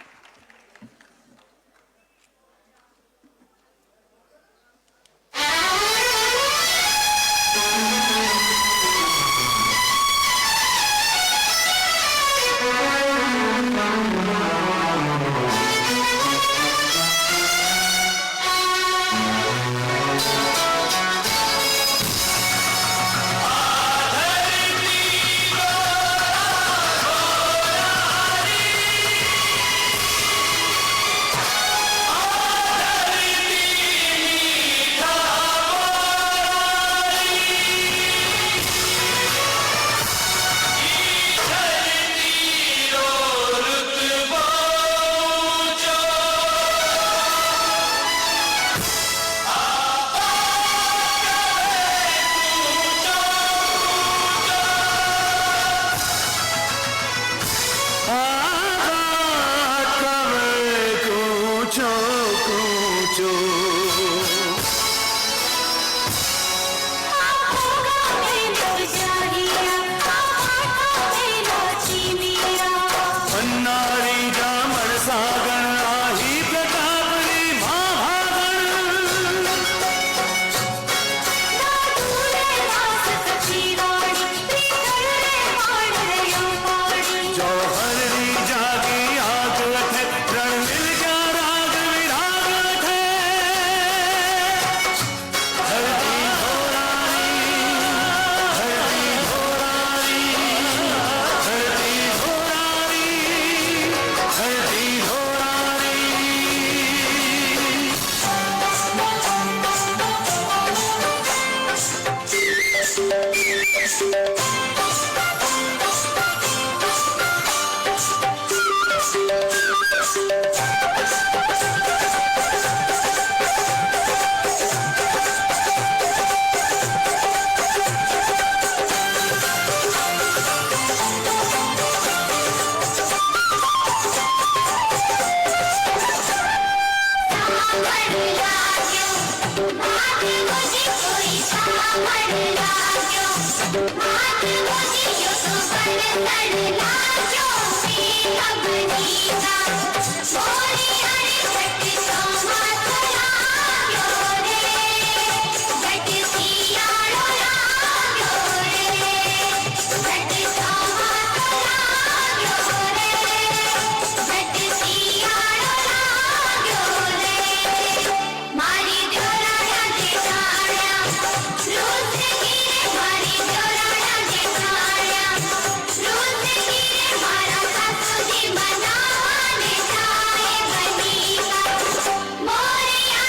मोरिया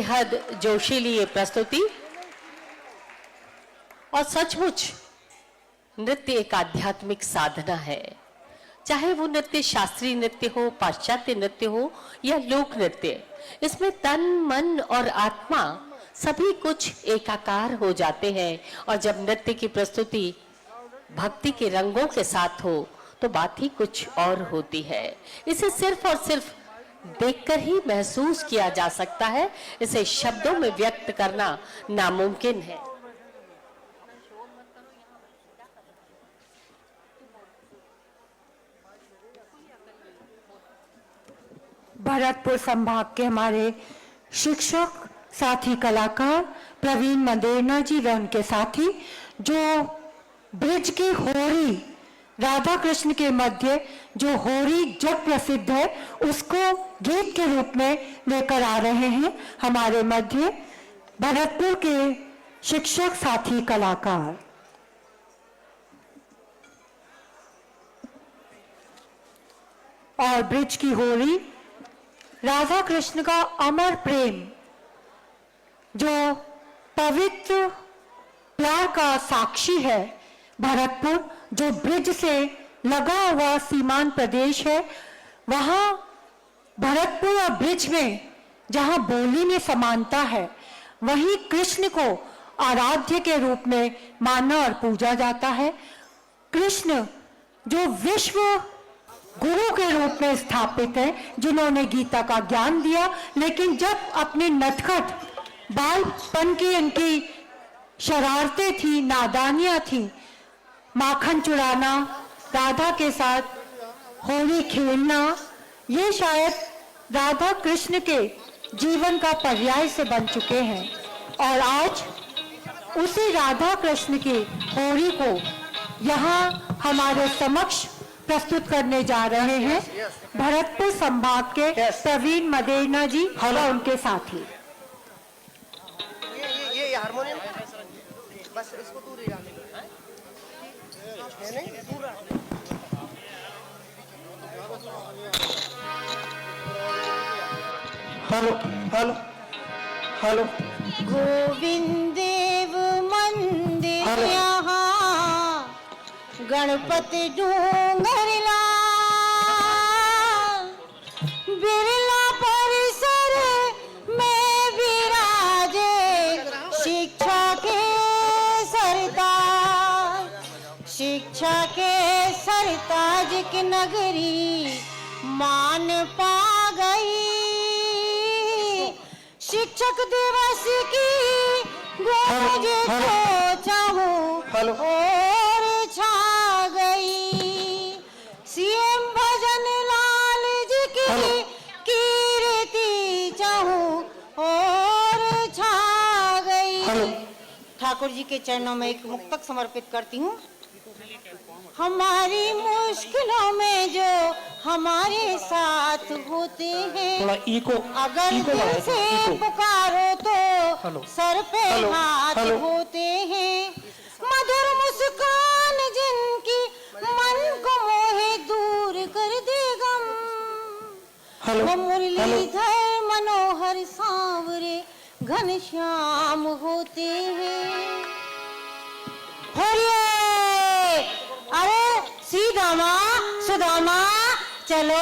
बेहद जोशीली ये प्रस्तुति। और सचमुच नृत्य एक आध्यात्मिक साधना है, चाहे वो नृत्य शास्त्रीय नृत्य हो, पाश्चात्य नृत्य हो या लोक नृत्य। इसमें तन, मन और आत्मा सभी कुछ एकाकार हो जाते हैं। और जब नृत्य की प्रस्तुति भक्ति के रंगों के साथ हो तो बात ही कुछ और होती है। इसे सिर्फ और सिर्फ देखकर ही महसूस किया जा सकता है, इसे शब्दों में व्यक्त करना नामुमकिन है। भरतपुर संभाग के हमारे शिक्षक साथी कलाकार प्रवीण मंदेरना जी व उनके साथी जो ब्रिज की होरी राधा कृष्ण के मध्य जो होरी जग प्रसिद्ध है उसको गीत के रूप में लेकर आ रहे हैं हमारे मध्य भरतपुर के शिक्षक साथी कलाकार। और ब्रिज की होरी राधा कृष्ण का अमर प्रेम जो पवित्र प्यार का साक्षी है। भरतपुर जो ब्रिज से लगा हुआ सीमांत प्रदेश है, वहां भरतपुर और ब्रिज में जहां बोली में समानता है, वहीं कृष्ण को आराध्य के रूप में माना और पूजा जाता है। कृष्ण जो विश्व गुरु के रूप में स्थापित है, जिन्होंने गीता का ज्ञान दिया, लेकिन जब अपने नटखट बालपन की इनकी शरारतें थी, नादानियां थी, माखन चुराना, राधा के साथ होली खेलना, ये शायद राधा कृष्ण के जीवन का पर्याय से बन चुके हैं। और आज उसी राधा कृष्ण की होली को यहाँ हमारे समक्ष प्रस्तुत करने जा रहे हैं भरतपुर संभाग के प्रवीण मंदेरना जी और उनके साथी। ये हारमोनियम बस इसको दूर ही डालना है नहीं पूरा। Hello hello hello. Govind Dev मंदिर यहाँ गणपति डूंगरला बिरला परिसर में विराजे शिक्षा के सरताज, शिक्षा के सरताज की नगरी मान पा गई। शिक्षक दिवस की गूंज को चाहूं और छा गई। सीएम भजन लाल जी की कीर्ति चाहूं और छा गई। ठाकुर जी के चरणों में एक मुक्तक समर्पित करती हूँ। हमारी मुश्किलों में जो हमारे साथ होते हैं, अगर दिल से पुकारो तो सर पे हाथ होते हैं। मधुर मुस्कान जिनकी मन को मोहे दूर कर दे गम, वो मुरलीधर मनोहर सांवरे घनश्याम होते हैं। अरे सीधामा सुदामा चलो,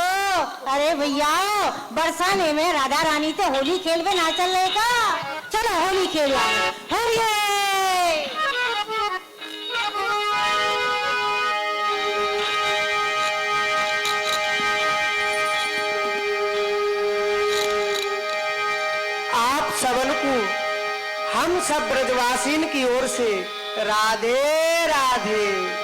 अरे भैया बरसाने में राधा रानी तो होली खेल में ना चल रहे का, चलो होली खेल। आप सबन को हम सब ब्रजवासीन की ओर से राधे राधे।